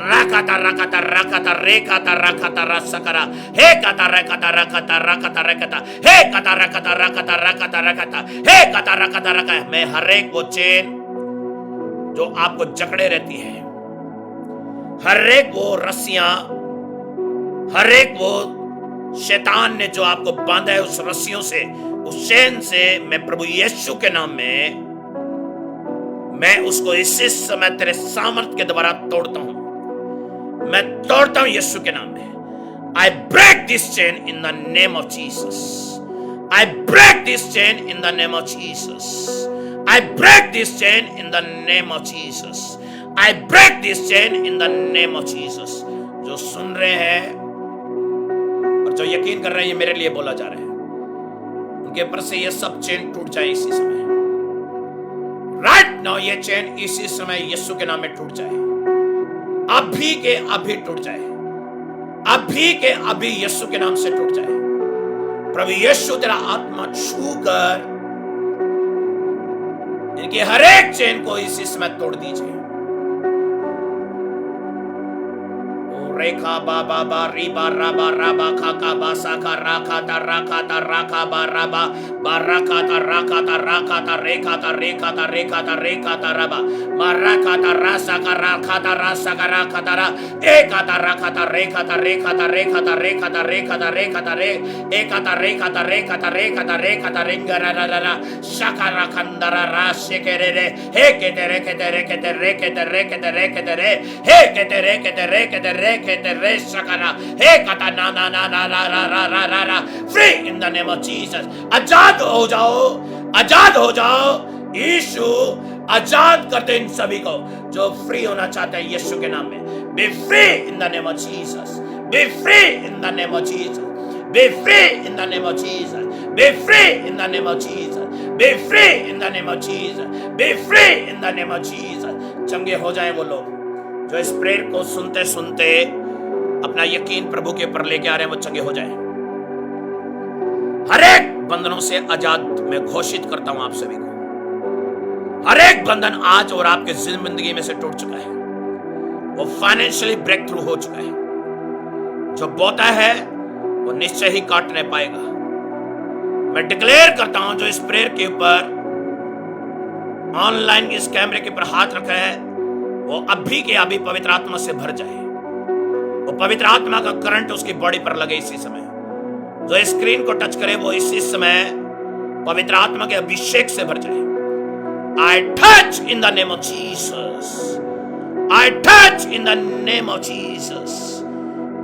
राकाता राकाता राकाता रेकाता राकाता रासकरा हे काता राकाता राकाता राकाता राकाता हे काता राकाता राकाता राकाता राकाता हे काता राकाता राका। मैं हर एक वो चेन जो आपको जकड़े रहती है, हर एक वो रस्सियां, हर एक वो शैतान ने जो आपको बांधा है उस रस्सियों से, उस चैन से, मैं प्रभु यीशु के नाम में मैं उसको इसी समय तेरे सामर्थ के द्वारा तोड़ता हूं। मैं तोड़ता हूं यीशु के नाम में। I break this chain in the name of Jesus. I break this chain in the name of Jesus. I break this chain in the name of Jesus. I break this chain in the name of Jesus. जो सुन रहे हैं और जो यकीन कर रहे हैं ये मेरे लिए बोला जा रहा है, उनके ऊपर से ये सब चेन टूट जाए इसी समय। राइट नाउ ये चेन इसी समय यीशु के नाम में टूट जाए। अभी के अभी टूट जाए। अभी के अभी यीशु के नाम से टूट जाए। प्रभु यीशु तेरा आत्मा छू कर इनके हर एक चेन को इसी समय तोड़ दीजिए। रेखा बाबा बा रीबा राबा राबा खाका बासा खा राखा ता राखा ता राखा बा राबा बा राखा ता रेखा ता रेखा ता रेखा ता रेखा ता रेखा ता रबा बा राखा ता रासा का राखा ता रासा का राखा ता रा एका ता राखा ता रेखा ता रेखा ता रेखा ता रेखा ता रेखा ता रेखा ता रे एका ता रेखा ता रेखा ता रेखा ता रेखा ता रिंगा रा रा रा शाका राखंदरा राशे के रे हे के तेरे के तेरे के तेरे के तेरे के तेरे के तेरे हे के तेरे के तेरे के तेरे रे सकरा हे कता ना ना ना ना ना ना ना ना ना ना free in the name of Jesus. आजाद हो जाओ, आजाद हो जाओ। यीशु आजाद करते इन सभी को जो फ्री होना चाहते हैं यीशु के नाम में। Be free in the name of Jesus. Be free in the name of Jesus. Be free in the name of Jesus. Be free in the name of Jesus. Be free in the name of Jesus. Be free in the name of Jesus. चंगे हो जाएं वो लोग जो इस prayer को सुनते सुनते अपना यकीन प्रभु के ऊपर लेके आ रहे हैं, वो चंगे हो जाएं। हर एक बंधनों से आजाद मैं घोषित करता हूं आप सभी को। हर एक बंधन आज और आपके जिंदगी में से टूट चुका है। वो फाइनेंशियली ब्रेक थ्रू हो चुका है। जो बोता है वो निश्चय ही काट नहीं पाएगा। मैं डिक्लेयर करता हूं जो इस प्रेयर के ऊपर ऑनलाइन इस कैमरे के ऊपर हाथ रखा है वो अभी के अभी पवित्र आत्मा से भर जाए। वो पवित्र आत्मा का करंट उसकी बॉडी पर लगे इसी समय। जो स्क्रीन को टच करे वो इसी समय पवित्र आत्मा के अभिषेक से भर जाए। I touch in the name of Jesus. I touch in the name of Jesus.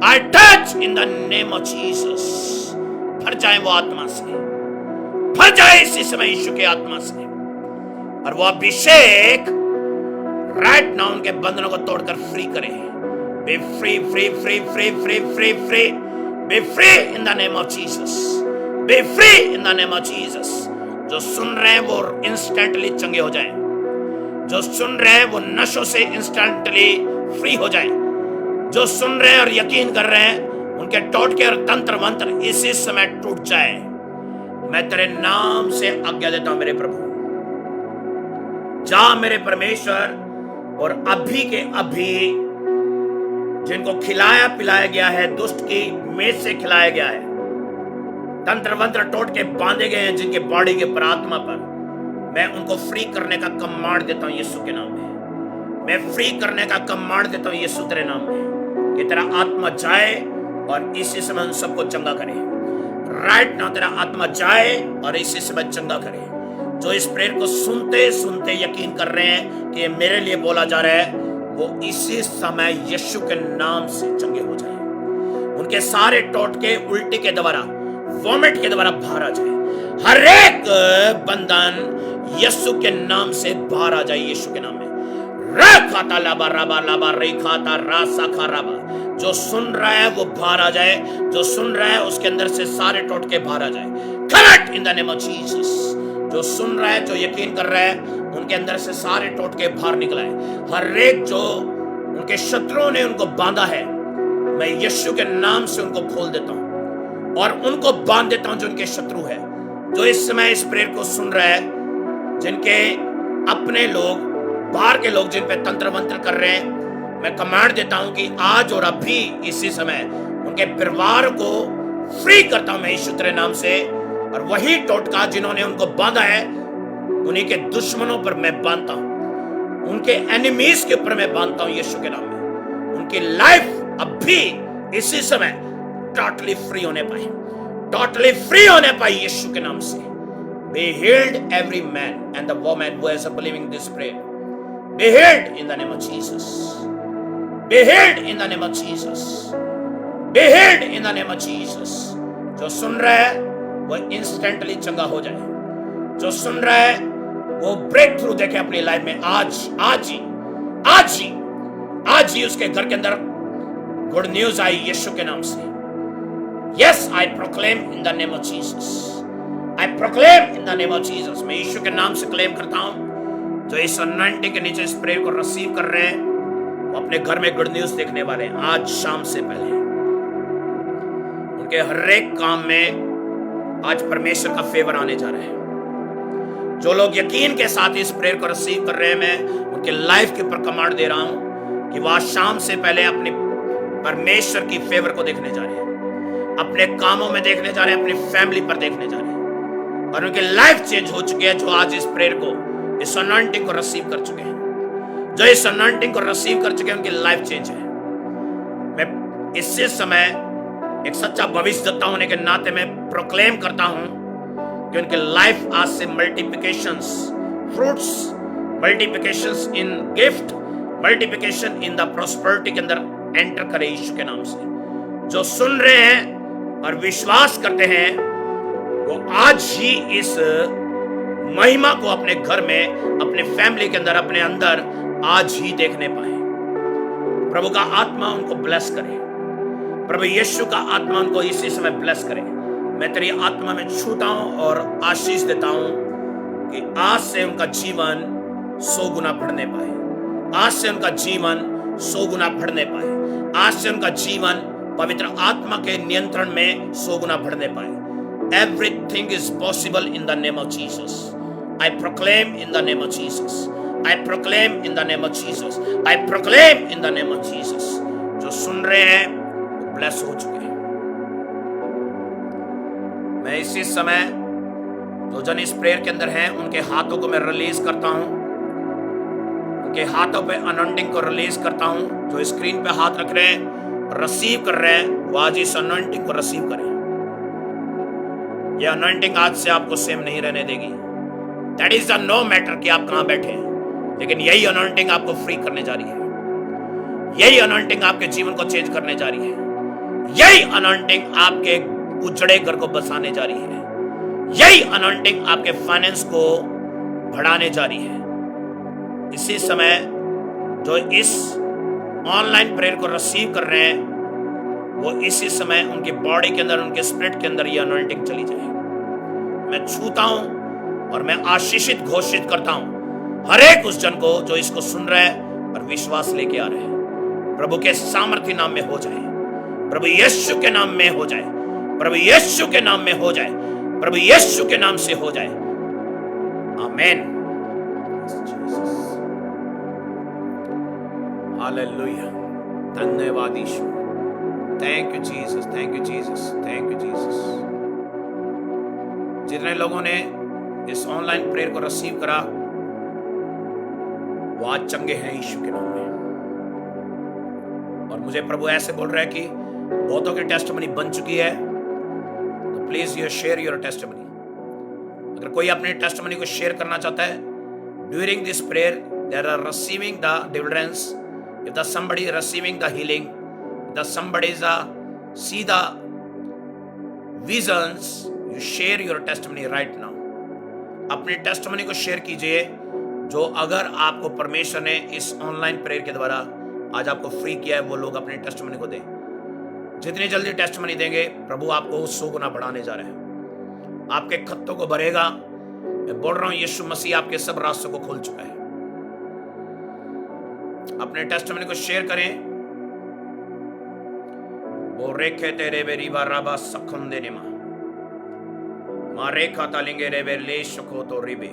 I touch in the name of Jesus. भर जाए वो आत्मा से, भर जाए इसी समय यीशु के आत्मा से। और वो अभिषेक राइट नाउ उनके बंधनों को तोड़कर फ्री करे। Be free, free, free, free, free, free, free. Be free in the name of Jesus. Be free in the name of Jesus. जो सुन रहे हैं वो इंस्टेंटली चंगे हो जाएं। जो सुन रहे हैं वो नशों से इंस्टेंटली फ्री हो जाएं। जो सुन रहे हैं और यकीन कर रहे हैं उनके टोटके और तंत्र मंत्र इसी समय टूट जाए। मैं तेरे नाम से आज्ञा देता हूं मेरे प्रभु। जा मेरे परमेश्वर और अभी के अभी जिनको खिलाया पिलाया गया है, दुष्ट की मेज से खिलाया गया है, तंत्र मंत्र टोट के बांधे गए हैं जिनके बॉडी के पर आत्मा पर, मैं उनको फ्री करने का कमांड देता हूं यीशु के नाम में। मैं फ्री करने का कमांड देता हूं यीशु तेरे नाम में कि तेरा आत्मा जाए और इसी समय उन सबको चंगा करे। राइट नाउ तेरा आत्मा जाए और इसी समय चंगा करे। जो इस प्रेयर को सुनते सुनते यकीन कर रहे हैं कि ये मेरे लिए बोला जा रहा है, वो इसी समय यीशु के नाम से चंगे हो जाए। उनके सारे टोटके उल्टी के द्वारा, वॉमिट के द्वारा बाहर आ जाए। हर एक बंधन यीशु के नाम से बाहर आ जाए। यीशु के नाम में रखाता लाबा राबा लाबा रेखाता रासा खाराबा। जो सुन रहा है वो बाहर आ जाए। जो सुन रहा है उसके अंदर से सारे टोटके बाहर आ जाए। Correct in the name of Jesus. जो सुन रहा है, जो यकीन कर रहा है, उनके अंदर से सारे टोटके बाहर निकला है। हर एक जो उनके शत्रुओं ने उनको बांधा है, मैं यीशु के नाम से उनको खोल देता हूं और उनको बांध देता हूं जो उनके शत्रु है, जो इस समय इस प्रेयर को सुन रहे हैं, जिनके अपने लोग, बाहर के लोग जिन पे तंत्र मंत्र कर रहे हैं, मैं कमांड देता हूं कि आज और अभी इसी समय उनके परिवार को फ्री करता हूं मैं यीशु तेरे नाम से। और वही टोटका जिन्होंने उनको बांधा है, उन्हीं के दुश्मनों पर मैं बांधता हूं, उनके एनिमीज के ऊपर मैं बांधता हूं यीशु के नाम में। उनकी लाइफ अभी इसी समय टोटली फ्री होने पाए, टोटली फ्री होने पाए यीशु के नाम से। Be healed every man and the woman who is believing this prayer. Be healed in the name of Jesus. Be healed in the name of Jesus. Be healed in the name of Jesus. जो सुन रहा है वो instantly चंगा हो जाए, जो सुन रहा है वो ब्रेक थ्रू देखे अपनी लाइफ में। आज ही उसके घर के अंदर गुड न्यूज आई यीशु के नाम से। Yes, I proclaim in the name of Jesus. I proclaim in the name of Jesus. मैं यीशु के नाम से क्लेम करता हूं, जो इस अनॉइंटिंग के नीचे इस प्रेयर को रिसीव कर रहे हैं, वो अपने घर में गुड न्यूज देखने वाले हैं आज शाम से पहले। उनके हर एक काम में आज परमेश्वर का फेवर आने जा रहा है। जो लोग यकीन के साथ इस प्रेयर को रिसीव कर रहे हैं, मैं उनके लाइफ के ऊपर कमांड दे रहा हूं कि वह शाम से पहले अपने परमेश्वर की फेवर को देखने जा रहे हैं, अपने कामों में देखने जा रहे हैं, अपनी फैमिली पर देखने जा रहे हैं, और उनकी लाइफ चेंज हो चुकी है। जो आज इस प्रेयर को, इस अनॉइंटिंग को रिसीव कर चुके हैं, जो इस अनॉइंटिंग को रिसीव कर चुके हैं, उनकी लाइफ चेंज है। मैं इसी समय एक सच्चा भविष्यद्वक्ता होने के नाते मैं प्रोक्लेम करता हूं कि उनके लाइफ आज से multiplications, fruits, multiplications in gift, multiplication in the prosperity के अंदर एंटर करे यीशु के नाम से। जो सुन रहे हैं और विश्वास करते हैं, वो आज ही इस महिमा को अपने घर में, अपने फैमिली के अंदर, अपने अंदर आज ही देखने पाए। प्रभु का आत्मा उनको ब्लेस करे, प्रभु यीशु का आत्मा उनको इसी समय ब्लेस करे। मैं तेरी आत्मा में छूता हूं और आशीष देता हूं कि आज से उनका जीवन 100 गुना बढ़ने पाए, आज से उनका जीवन 100 गुना बढ़ने पाए, आज से उनका जीवन पवित्र आत्मा के नियंत्रण में 100 गुना बढ़ने पाए। Everything is possible in the name of Jesus. I proclaim in the name of Jesus. I proclaim in the name of Jesus. I proclaim in the name of Jesus. जो सुन रहे हैं वो ब्लेस हो चुके हैं। मैं इसी समय जो जन इस प्रेयर के अंदर हैं, उनके हाथों को मैं रिलीज करता हूं, उनके हाथों पे अनॉइंटिंग को रिलीज करता हूं। जो स्क्रीन पे हाथ रख रहे हैं, रिसीव कर रहे हैं, वो आज इस अनॉइंटिंग को रिसीव करें। ये अनॉइंटिंग आज से आपको सेम नहीं रहने देगी। That is the no matter कि आप कहां बैठे हैं, लेकिन यही अनॉइंटिंग आपको फ्री करने जा रही है। यही अनॉइंटिंग आपके जीवन को चेंज करने जा रही है। यही अनॉइंटिंग आपके उजड़े घर को बसाने जा रही है। यही अनॉइंटिंग आपके फाइनेंस को बढ़ाने जा रही है। इसी समय जो इस ऑनलाइन प्रेयर को रिसीव कर रहे हैं, वो इसी समय उनकी बॉडी के अंदर, उनके स्पिरिट के अंदर ये अनॉइंटिंग चली जाए। मैं छूता हूं और मैं आशीषित घोषित करता हूं हर एक उस जन को जो इसको सुन रहे हैं और विश्वास लेके आ रहे हैं। प्रभु के सामर्थ्य नाम में हो जाए, प्रभु यीशु के नाम में हो जाए, प्रभु यीशु के नाम में हो जाए, प्रभु यीशु के नाम से हो जाए। आमीन। हालेलुया। धन्यवाद यीशु। Thank you Jesus, thank you Jesus, thank you Jesus. जितने लोगों ने इस ऑनलाइन प्रेयर को रिसीव करा, वो आज चंगे हैं यीशु के नाम में। और मुझे प्रभु ऐसे बोल रहा है कि बहुतों की टेस्टिमनी बन चुकी है, तो please you share your testimony. अगर कोई अपनी टेस्टिमनी को शेयर करना चाहता है, during this prayer there are receiving the deliverance, if the somebody receiving the healing, the somebody is see the visions, you share your testimony right now। अपनी testimony को share कीजिए, जो अगर आपको परमेश्वर ने इस ऑनलाइन प्रेयर के द्वारा आज आपको फ्री किया है, वो लोग अपनी टेस्टिमनी को दें। जितनी जल्दी टेस्टिमनी देंगे, प्रभु आपको 100 गुना बढ़ाने जा रहे हैं। आपके खत्तों को भरेगा। मैं बोल रहा हूं, यीशु मसीह आपके सब रास्तों को खोल चुका है। अपने टेस्टिमनी को शेयर करें। वो रेखे तेरे बेरी बाराबा सखम दे निमा मारे खाता लिंगे रे बेर ले शको तो रिबे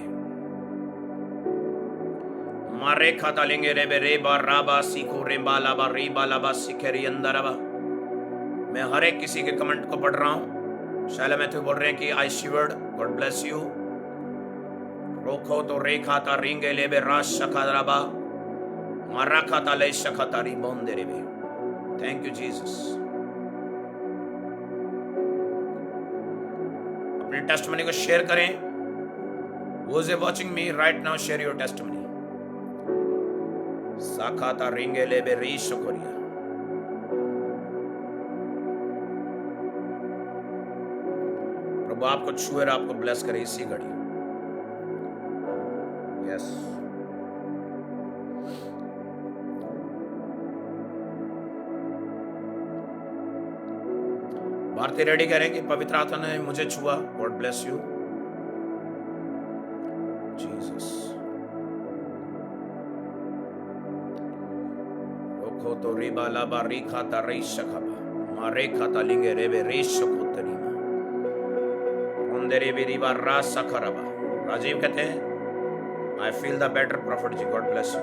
मारे खाता लिंगे रे बे रे बाराबा सीखो रे बालाबा रे बालाबा सीखे अंदरबा। मैं हर एक किसी के कमेंट को पढ़ रहा हूँ। शैला मैथ्यू बोल रहे हैं कि आई शिवर्ड, गॉड ब्लेस यू। रोखो तो रे खाता रिंगे ले बे राश शखादराबा मारा खाता ले शखातारी बोन दे रे बे। Thank you Jesus. अपने टेस्टमनी को शेयर करें। वो is watching me right now, share your testimony. साखाता रिंगे ले बे री शकोरिया। प्रभु आपको छुए, आपको ब्लेस करे इसी घड़ी। यस, भारती रेडी करें कि पवित्र आत्मा ने मुझे छुआ। God bless you Jesus. रोखो तो रिबा लाबा री खाता री शखाबा मारे खाता लिंगे रेबे रे शको तरीमा रोंदे रेबे रिबा रा सखरबा। राजीव कहते हैं I feel the better prophet ji. God bless you.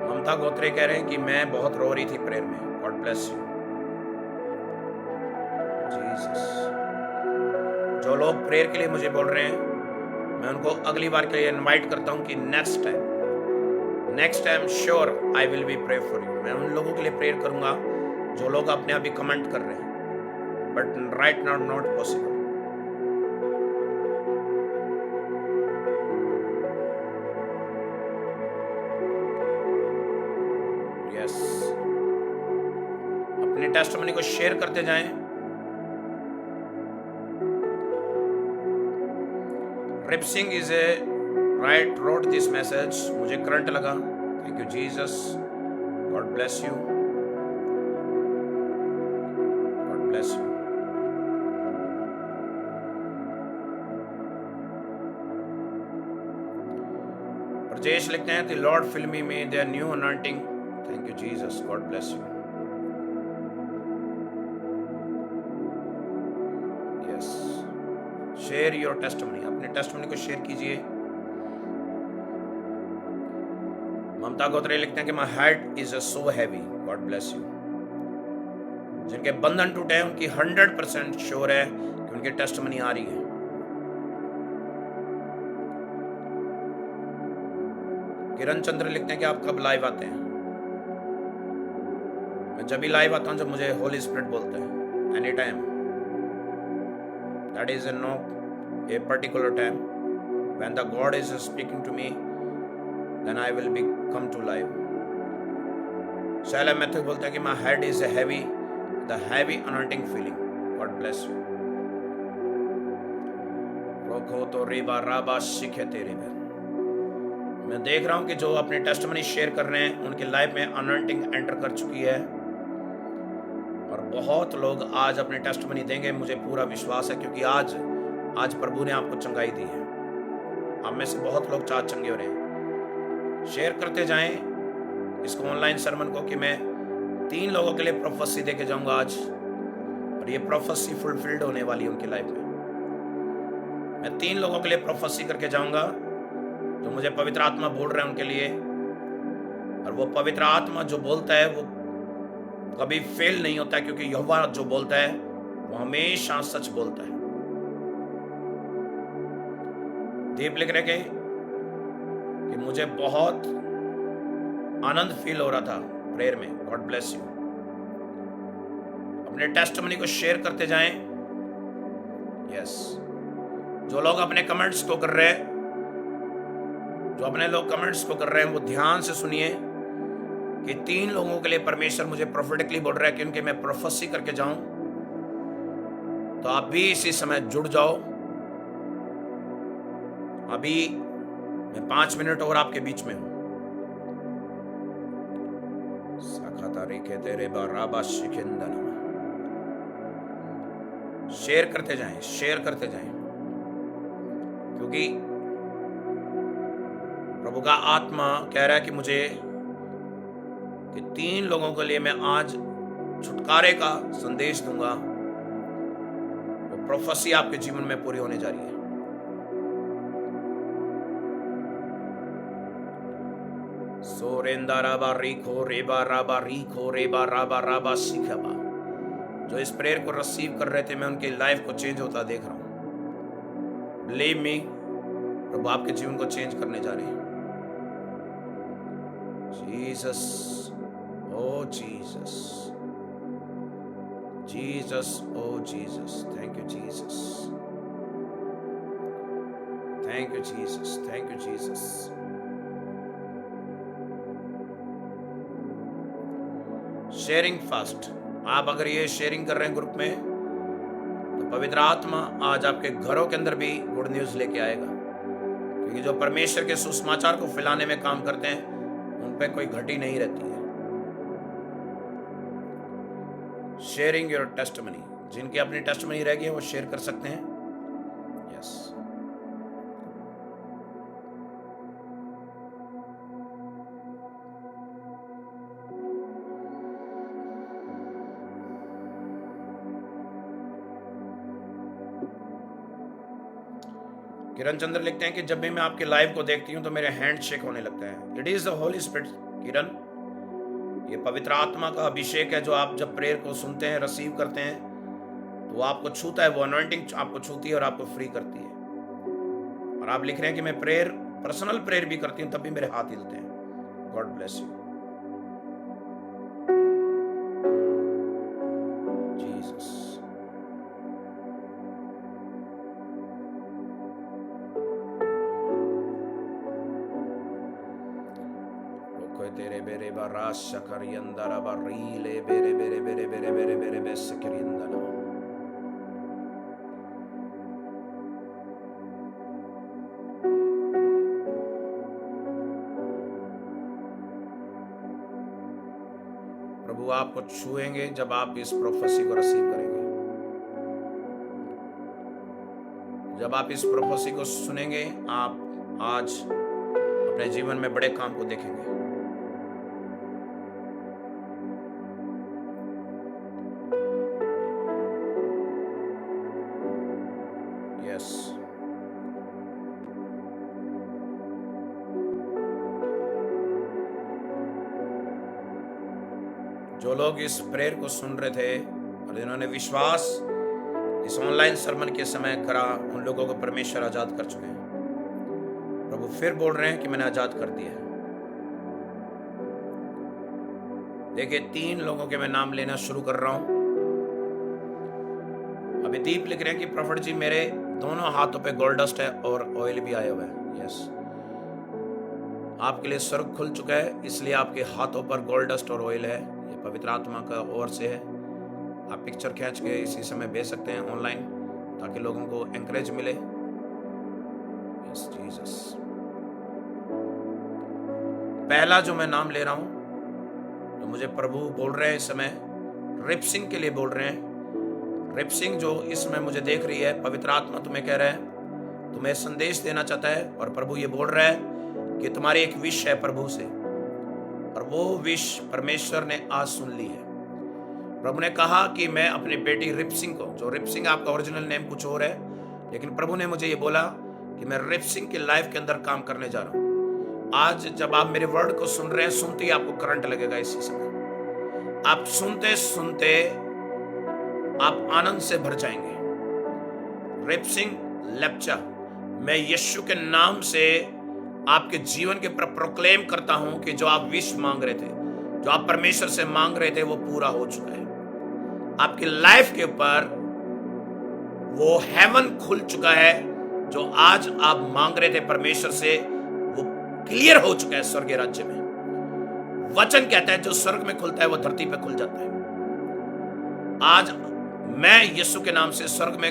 Mamata गोत्रे कह रहे हैं कि मैं बहुत रो रही थी प्रेयर में। God bless you Jesus. जो लोग प्रेयर के लिए मुझे बोल रहे हैं, मैं उनको अगली बार के लिए इनवाइट करता हूं कि next time sure I will be pray for you. मैं उन लोगों के लिए प्रेयर करूंगा जो लोग अपने आप ही कमेंट कर रहे हैं, but right now not possible. Yes, अपने टेस्टमनी को शेयर करते जाएं। रिप Singh is a right wrote this message. मुझे करंट लगा। Thank you Jesus. God bless you, God bless you. Prajesh लिखते हैं द लॉर्ड फिल मी में their new anointing. Thank you Jesus. God bless you. Yes, share your testimony. अपने testimony को share कीजिए। ममता गोत्रे लिखते हैं कि my head is so heavy. God bless you. जिनके बंधन टूटे हैं उनकी 100% श्योर है कि उनकी टेस्टमनी आ रही है। किरण चंद्र लिखते हैं कि आप कब लाइव आते हैं। मैं जब भी लाइव आता हूं जब मुझे होली स्पिरिट बोलते हैं। Any time, that is no a particular time when the God is speaking to me, then I will be come to live. Shaila Matthew बोलता है कि my head is heavy, the heavy anointing feeling. God bless you. रोको तो रिबा राबा शिखे तेरे में। मैं देख रहा हूं कि जो अपने टेस्टमनी शेयर कर रहे हैं उनके लाइफ में अनॉइंटिंग एंटर कर चुकी है, और बहुत लोग आज अपने टेस्टमनी देंगे। मुझे पूरा विश्वास है, क्योंकि आज प्रभु ने आपको चंगाई दी है। आप में से बहुत लोग चार चंगे हो रहे हैं। शेयर करते जाएं इसको, ऑनलाइन सरमन को, कि मैं 3 लोगों के लिए प्रोफेसी देके जाऊंगा आज, और ये प्रोफेसी फुलफिल्ड होने वाली है उनकी लाइफ में। मैं 3 लोगों के लिए प्रोफेसी करके जाऊंगा जो मुझे पवित्र आत्मा बोल रहे हैं उनके लिए, और वो पवित्र आत्मा जो बोलता है वो कभी फेल नहीं होता है, क्योंकि यहोवा जो बोलता है वो हमेशा सच बोलता है। दीप लिख रहे कि मुझे बहुत आनंद फील हो रहा था प्रेयर में। God bless you. अपने टेस्टमनी को शेयर करते जाएं। यस, जो लोग अपने कमेंट्स को कर रहे हैं, वो ध्यान से सुनिए कि 3 लोगों के लिए परमेश्वर मुझे प्रोफेटिकली बोल रहा है कि उनके मैं प्रोफेसी करके जाऊं। तो आप भी इसी समय जुड़ जाओ। अभी मैं 5 मिनट और आपके बीच में हूं। शेयर करते जाएं, क्योंकि प्रभु का आत्मा कह रहा है कि मुझे कि 3 लोगों के लिए मैं आज छुटकारे का संदेश दूंगा। वो प्रोफेसी आपके जीवन में पूरी होने जा रही है। सोरेंदा राबा रीखो रेबा राबा रीखो रेबा राबा राबा सिखबा। जो इस प्रेयर को रिसीव कर रहे थे, मैं उनकी लाइफ को चेंज होता देख रहा हूं। बिलीव मी, प्रभु आपके जीवन को चेंज करने जा रहे हैं। Jesus, oh Jesus, Jesus, oh Jesus, thank you Jesus, thank you Jesus, thank you Jesus. Sharing fast, आप अगर ये शेयरिंग कर रहे हैं ग्रुप में, तो पवित्र आत्मा आज आपके घरों के अंदर भी गुड न्यूज लेके आएगा। क्योंकि जो परमेश्वर के सुसमाचार को फैलाने में काम करते हैं, उन पे कोई घटी नहीं रहती है। शेयरिंग योर टेस्टमनी, जिनकी अपनी टेस्टमनी रह गई है वो शेयर कर सकते हैं। यस, किरण चंद्र लिखते हैं कि जब भी मैं आपके लाइव को देखती हूं तो मेरे हैंड शेक होने लगता है। It is the Holy Spirit. Kiran, ये पवित्र आत्मा का अभिषेक है जो आप जब प्रेयर को सुनते हैं, रिसीव करते हैं, तो वो आपको छूता है। वो अनॉइंटिंग आपको छूती है और आपको फ्री करती है। और आप लिख रहे हैं कि मैं प्रेयर, पर्सनल प्रेयर भी करती हूं, तब भी मेरे हाथ हिलते हैं। God bless you Jesus. तेरे बेरे बाराश शकरियंदरा बारीले बेरे बेरे बेरे बेरे बेरे बेरे बेस शकरियंदना। प्रभु आपको छुएंगे जब आप इस प्रोफेसी को रिसीव करेंगे। जब आप इस प्रोफेसी को सुनेंगे, आप आज अपने जीवन में बड़े काम को देखेंगे। यस, जो लोग इस प्रेयर को सुन रहे थे और जिन्होंने विश्वास इस ऑनलाइन सरमन के समय करा, उन लोगों को परमेश्वर आजाद कर चुके हैं। प्रभु फिर बोल रहे हैं कि मैंने आजाद कर दिया है। देखिए, 3 लोगों के मैं नाम लेना शुरू कर रहा हूं। अभी दीप लिख रहे हैं कि प्रॉफिट जी, मेरे दोनों हाथों पे गोल्ड डस्ट है और ऑयल भी आया हुआ है। यस, आपके लिए स्वर्ग खुल चुका है, इसलिए आपके हाथों पर गोल्ड डस्ट और ऑयल है। ये पवित्र आत्मा का ओर से है। आप पिक्चर खींच के इसी समय भेज सकते हैं ऑनलाइन, ताकि लोगों को एंकरेज मिले। Yes Jesus. पहला जो मैं नाम ले रहा हूं, तो मुझे प्रभु बोल रहे हैं इस समय, रिप सिंह के लिए बोल रहे हैं। रिप सिंह जो इसमें मुझे देख रही है, पवित्र आत्मा तुम्हें कह रहा है, तुम्हें संदेश देना चाहता है। और प्रभु ये बोल रहा है कि तुम्हारी एक विश है प्रभु से, और वो विश परमेश्वर ने आज सुन ली है। प्रभु ने कहा कि मैं अपनी बेटी रिप सिंह को, जो रिप सिंह आपका ओरिजिनल नेम कुछ और है, लेकिन प्रभु ने मुझे ये बोला कि मैं रिप सिंह की लाइफ के अंदर काम करने जा रहा हूं। आज जब आप मेरे वर्ड को सुन रहे हैं, सुनते ही आपको करंट लगेगा। इसी समय आप सुनते सुनते आप आनंद से भर जाएंगे। रिप सिंह लेप्चा, मैं यीशु के नाम से आपके जीवन के ऊपर प्रोक्लेम करता हूं कि जो आप विश मांग रहे थे, जो आप परमेश्वर से मांग रहे थे, वो पूरा हो चुका है। आपकी लाइफ के ऊपर वो हेवन खुल चुका है। जो आज आप मांग रहे थे परमेश्वर से, वो क्लियर हो चुका है स्वर्गीय राज्य में। वचन कहता है जो स्वर्ग में खुलता है वो धरती पे खुल जाता है। आज मैं यीशु के नाम से स्वर्ग में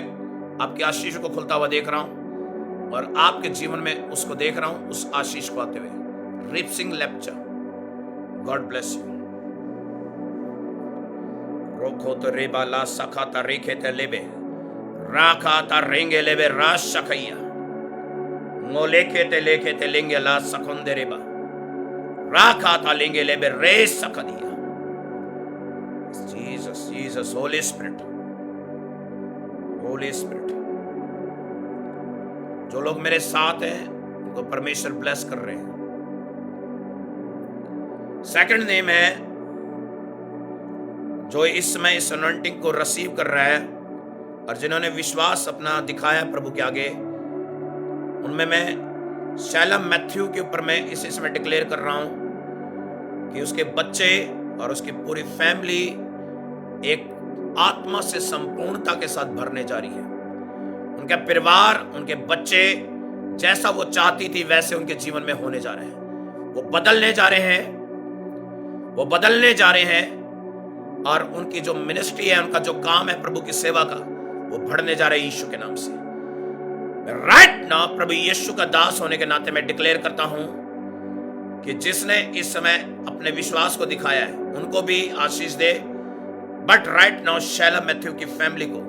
आपकी आशीष को खुलता हुआ देख रहा हूं, और आपके जीवन में उसको देख रहा हूं, उस आशीष को आते हुए। रिप Singh Lepcha, God bless you. रोखो तो रेबा ला सखाता रेखे ते लेबे राखा ता रेंगे लेबे राश सखैया मो लेखे ते लेंगे ला सखोंदे रेबा राखा था लेंगे ले बे रेस सका दिया। Jesus Jesus, Holi spirit, Holi spirit. जो लोग मेरे साथ हैं उनको परमेश्वर ब्लेस कर रहे हैं। सेकंड नेम है जो इस समय इस अनॉइंटिंग को रिसीव कर रहा है और जिन्होंने विश्वास अपना दिखाया प्रभु के आगे, उनमें मैं शैलम मैथ्यू के ऊपर मैं इस समय डिक्लेयर कर रहा हूं कि उसके बच्चे और उसकी पूरी फैमिली एक आत्मा से संपूर्णता के साथ भरने जा रही है। उनका परिवार, उनके बच्चे जैसा वो चाहती थी वैसे उनके जीवन में होने जा रहे हैं। वो बदलने जा रहे हैं, वो बदलने जा रहे हैं और उनकी जो मिनिस्ट्री है, उनका जो काम है प्रभु की सेवा का, वो बढ़ने जा रहे हैं यीशु के नाम से। राइट नाउ प्रभु यीशु का दास होने के नाते मैं डिक्लेयर करता हूं कि जिसने इस समय अपने विश्वास को दिखाया है उनको भी आशीष दे। But right now Shailam Matthew की फैमिली को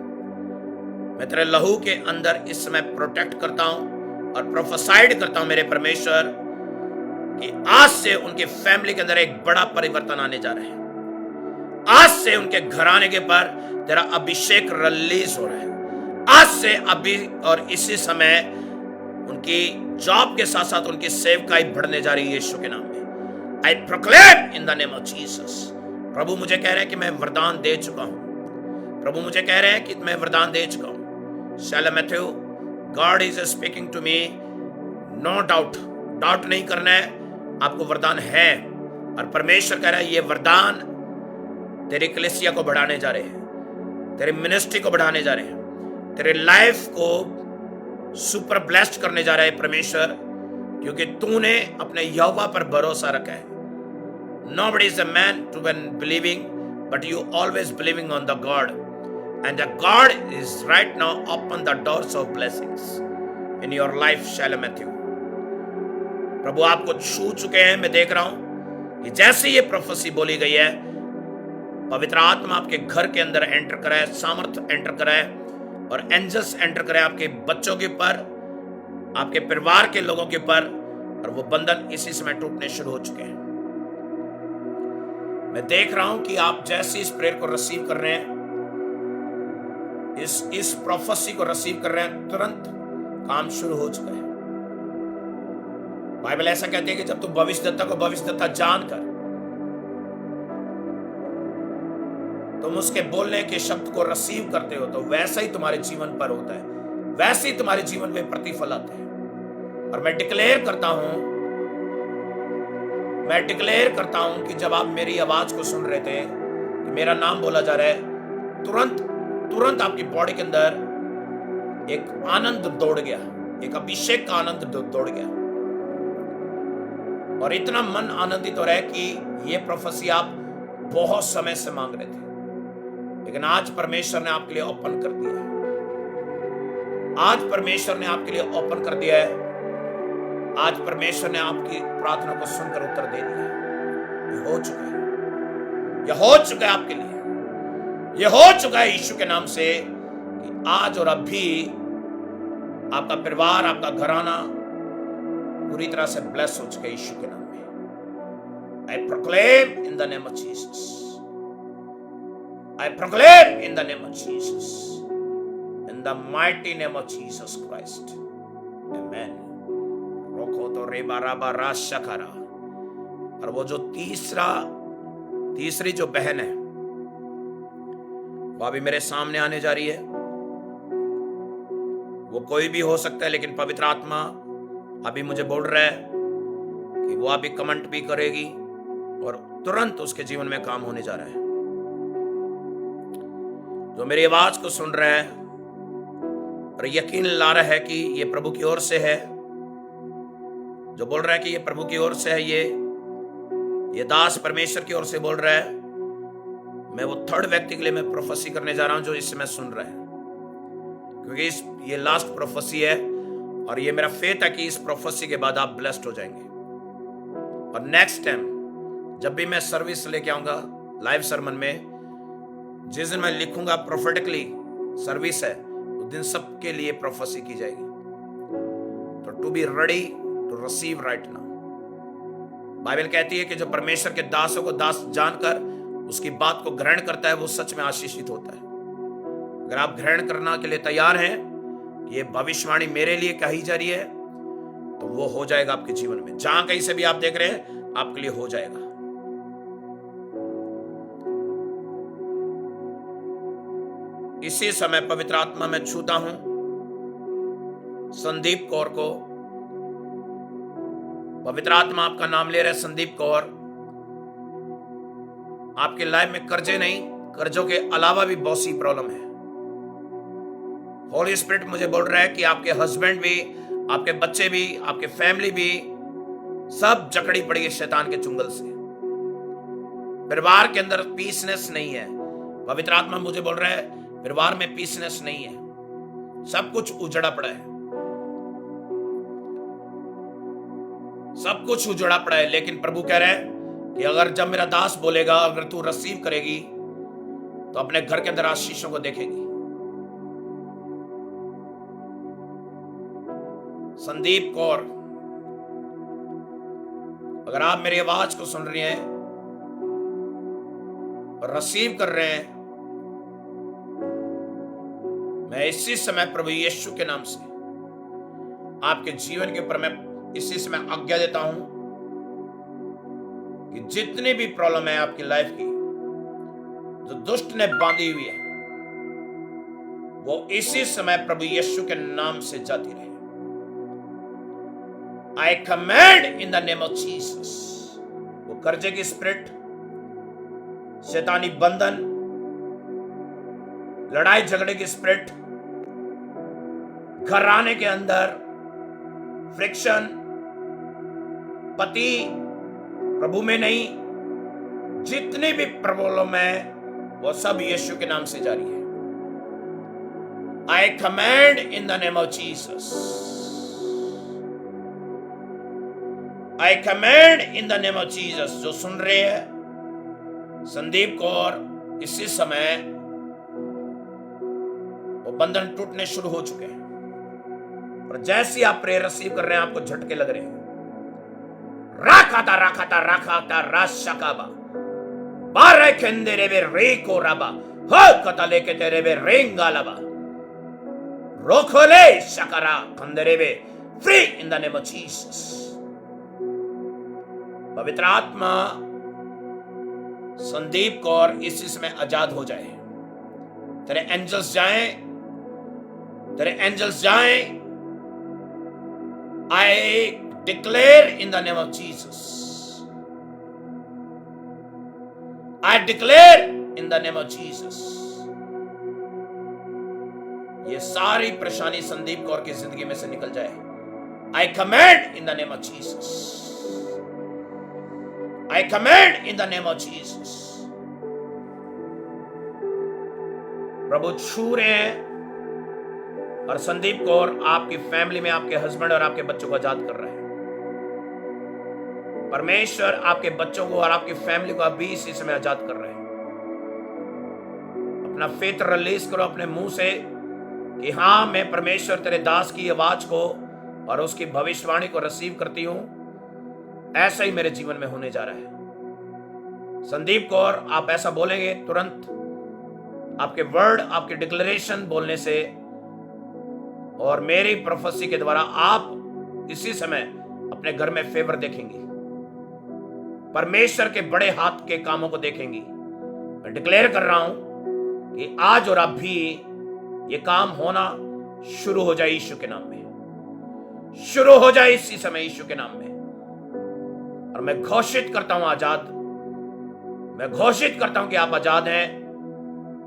मैं तेरे लहू के अंदर इस समय प्रोटेक्ट करता हूं और प्रोफेसाइड करता हूं मेरे परमेश्वर कि आज से उनके फैमिली के अंदर एक बड़ा परिवर्तन आने जा रहा है। आज से उनके घराने के पर तेरा अभिषेक रिलीज हो रहा है। आज से अभी और इसी समय उनकी जॉब के साथ साथ उनकी सेवकाई बढ़ने जा रही है यीशु के नाम में। I proclaim in the name of Jesus. प्रभु मुझे कह रहे हैं कि मैं वरदान दे चुका हूं। प्रभु मुझे कह रहे हैं कि मैं वरदान दे चुका हूं। Shailam Mathew, God is speaking to me, no doubt, doubt नहीं करना है, आपको वरदान है। और परमेश्वर कह रहा है ये वरदान तेरी कलीसिया को बढ़ाने जा रहे हैं, तेरी मिनिस्ट्री को बढ़ाने जा रहे हैं, तेरे लाइफ को सुपर ब्लेस्ड करने जा रहा है परमेश्वर, क्योंकि तूने अपने यहोवा पर भरोसा रखा है। Nobody is a man to be believing, but you always believing on the God, and the God is right now open the doors of blessings in your life, Shalom Matthew. प्रभु आपको छू चुके हैं। मैं देख रहा हूं कि जैसे ये प्रोफेसी बोली गई है, पवित्र आत्मा आपके घर के अंदर एंटर कराए, सामर्थ एंटर कराए और एंजल्स एंटर कराए आपके बच्चों के ऊपर, आपके परिवार के लोगों के ऊपर, और वो बंधन इसी समय टूटने शुरू हो चुके हैं। मैं देख रहा हूं कि आप जैसे इस प्रेयर को रिसीव कर रहे हैं, इस प्रोफेसी को रिसीव कर रहे हैं, तुरंत काम शुरू हो चुका है। बाइबल ऐसा कहती है कि जब तुम भविष्यद्वक्ता को भविष्यद्वक्ता जानकर तुम उसके बोलने के शब्द को रिसीव करते हो, तो वैसा ही तुम्हारे जीवन पर होता है, वैसे ही तुम्हारे जीवन में प्रतिफल आता है। और मैं डिक्लेयर करता हूं कि जब आप मेरी आवाज को सुन रहे थे कि मेरा नाम बोला जा रहा है, तुरंत आपकी बॉडी के अंदर एक आनंद दौड़ गया, एक अभिषेक का आनंद दौड़ गया और इतना मन आनंदित हो रहा है कि ये प्रोफेसी आप बहुत समय से मांग रहे थे, लेकिन आज परमेश्वर ने आपके लिए ओपन कर दिया है। आज परमेश्वर ने आपके लिए ओपन कर दिया है। आज परमेश्वर ने आपकी प्रार्थना को सुनकर उत्तर दे दिया है। ये हो चुका है, ये हो चुका है आपके लिए, ये हो चुका है यीशु के नाम से कि आज और अभी आपका परिवार, आपका घराना पूरी तरह से ब्लेस हो चुका है यीशु के नाम में। I proclaim in the name of Jesus, I proclaim in the name of Jesus, in the mighty name of Jesus Christ, amen. रोको तो रे बाराबा राशकरा। और वो जो तीसरी जो बहन है वो अभी मेरे सामने आने जा रही है। वो कोई भी हो सकता है, लेकिन पवित्र आत्मा अभी मुझे बोल रहा है कि वो अभी कमेंट भी करेगी और तुरंत उसके जीवन में काम होने जा रहा है। जो मेरी आवाज को सुन रहा है और यकीन ला रहा है कि ये प्रभु की ओर से है, जो बोल रहा है कि ये प्रभु की ओर से है, ये दास परमेश्वर की ओर से बोल रहा है, मैं वो थर्ड व्यक्ति के लिए मैं प्रोफेसी करने जा रहा हूं जो इस समय सुन रहा है, क्योंकि ये लास्ट प्रोफेसी है और ये मेरा फेथ है कि इस प्रोफेसी के बाद आप ब्लेस्ड हो जाएंगे। और नेक्स्ट टाइम जब भी मैं सर्विस लेके आऊंगा लाइव सरमन में, जिस दिन मैं लिखूंगा प्रोफेटिकली सर्विस है, उस दिन सबके लिए प्रोफेसी की जाएगी। तो to be ready to receive right now. Bible कहती है कि जो परमेश्वर के दासों को दास जानकर उसकी बात को ग्रहण करता है वो सच में आशीषित होता है। अगर आप ग्रहण करने के लिए तैयार हैं, ये भविष्यवाणी मेरे लिए कही जा रही है, तो वो हो जाएगा आपके जीवन में। जहां कहीं से भी आप देख रहे हैं, आपके लिए हो जाएगा। इसी समय पवित्र आत्मा में छूता हूं संदीप कौर को। पवित्र आत्मा आपका नाम ले रहा है संदीप कौर। आपके लाइफ में कर्जे नहीं, कर्जों के अलावा भी बहुत सी प्रॉब्लम है। होली स्पिरिट मुझे बोल रहा है कि आपके हस्बैंड भी, आपके बच्चे भी, आपके फैमिली भी सब जकड़ी पड़ी है शैतान के चुंगल से। परिवार के अंदर पीसनेस नहीं है। पवित्र आत्मा मुझे बोल रहा है परिवार में पीसनेस नहीं है, सब कुछ उजड़ा पड़ा है, सब कुछ उजड़ा पड़ा है। लेकिन प्रभु कह रहे हैं कि अगर जब मेरा दास बोलेगा, अगर तू रिसीव करेगी तो अपने घर के अंदर आशीषों को देखेगी। संदीप कौर, अगर आप मेरी आवाज को सुन रही हैं और रिसीव कर रहे हैं, मैं इसी समय प्रभु यीशु के नाम से आपके जीवन के ऊपर मैं इसी समय आज्ञा देता हूं कि जितनी भी प्रॉब्लम है आपकी लाइफ की, जो दुष्ट ने बांधी हुई है, वो इसी समय प्रभु यीशु के नाम से जाती रहे। आई command in the name of Jesus. वो कर्जे की स्पिरिट, शैतानी बंधन, लड़ाई झगड़े की स्पिरिट, घराने के अंदर फ्रिक्शन, पति प्रभु में नहीं, जितनी भी प्रॉब्लम है वो सब यीशु के नाम से जारी है। आई command in the name of Jesus. I command in the name of Jesus. जो सुन रहे हैं संदीप कौर, इसी समय वो बंधन टूटने शुरू हो चुके हैं। और जैसे आप प्रेयर रिसीव कर रहे हैं, आपको झटके लग रहे हैं। राखाता राखाता राखाता राशकाबा बारे खेंदेरे बे रेको राबा हो कतले के तेरे बे रेंगालाबा रोखोले शकरा खंदेरे बे free in the name of Jesus. पवित्र आत्मा संदीप कौर इसी समय आजाद हो जाए। तेरे एंजल्स जाएं, तेरे एंजल्स जाएं। I declare in the name of Jesus. I declare in the name of Jesus. ये सारी परेशानी संदीप कौर की जिंदगी में से निकल जाए। I command in the name of Jesus. I command in the name of Jesus. प्रभु छू रहे हैं और संदीप कौर आपकी फैमिली में आपके हस्बैंड और आपके बच्चों को आजाद कर रहा है। परमेश्वर आपके बच्चों को और आपकी फैमिली को अभी इसी समय आजाद कर रहे हैं। अपना फेथ रिलीज करो अपने मुंह से कि हाँ, मैं परमेश्वर तेरे दास की आवाज को और उसकी भविष्यवाणी को रिसीव करती हूं। ऐसा ही मेरे जीवन में होने जा रहा है। संदीप कौर, आप ऐसा बोलेंगे तुरंत, आपके वर्ड, आपके डिक्लेरेशन बोलने से और मेरी प्रोफेसी के द्वारा आप इसी समय अपने घर में फेवर देखेंगी, परमेश्वर के बड़े हाथ के कामों को देखेंगी। मैं डिक्लेयर कर रहा हूं कि आज और अब भी ये काम होना शुरू हो जाए यीशु के नाम में, शुरू हो जाए इसी समय यीशु के नाम में। और मैं घोषित करता हूं आजाद, मैं घोषित करता हूं कि आप आजाद हैं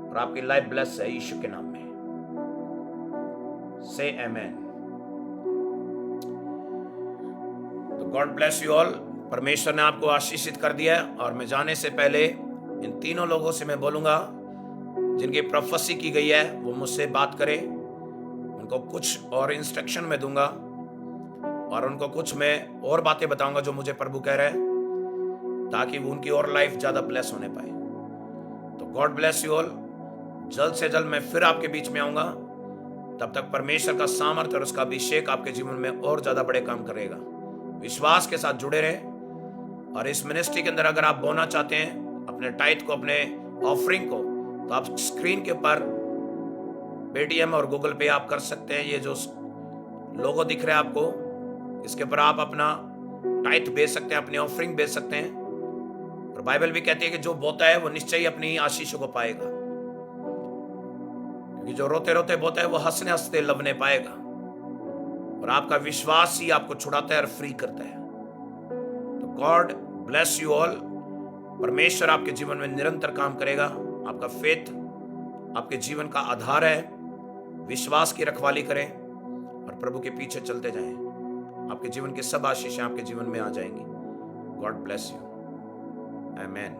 और आपकी लाइफ ब्लेस है यीशु के नाम में। से आमेन। तो गॉड ब्लेस यू ऑल। परमेश्वर ने आपको आशीषित कर दिया है। और मैं जाने से पहले इन तीनों लोगों से मैं बोलूंगा जिनकी प्रोफेसी की गई है वो मुझसे बात करें। उनको कुछ और इंस्ट्रक्शन मैं दूंगा और उनको कुछ मैं और बातें बताऊंगा जो मुझे प्रभु कह रहा है, ताकि वो उनकी और लाइफ ज्यादा ब्लेस होने पाए। तो गॉड ब्लेस यू ऑल। जल्द से जल्द मैं फिर आपके बीच में आऊंगा। तब तक परमेश्वर का सामर्थ्य और उसका अभिषेक आपके जीवन में और ज्यादा बड़े काम करेगा। विश्वास के साथ जुड़े रहे और इस मिनिस्ट्री के अंदर अगर आप बोना चाहते हैं अपने टाइट को, अपने ऑफरिंग को, तो आप स्क्रीन के ऊपर पेटीएम और गूगल पे आप कर सकते हैं। ये जो लोगो दिख रहा है आपको, इसके ऊपर आप अपना टाइट भेज सकते हैं, अपनी ऑफरिंग भेज सकते हैं। और बाइबल भी कहती है कि जो बोता है वो निश्चय ही अपनी आशीषों को पाएगा, क्योंकि जो रोते रोते बोता है वो हंसने हंसते लवने पाएगा। और आपका विश्वास ही आपको छुड़ाता है और फ्री करता है। तो गॉड ब्लेस यू ऑल। परमेश्वर आपके जीवन में निरंतर काम करेगा। आपका फेथ आपके जीवन का आधार है। विश्वास की रखवाली करें और प्रभु के पीछे चलते जाएं। आपके जीवन की सब आशीषें आपके जीवन में आ जाएंगी। God bless you. आमेन।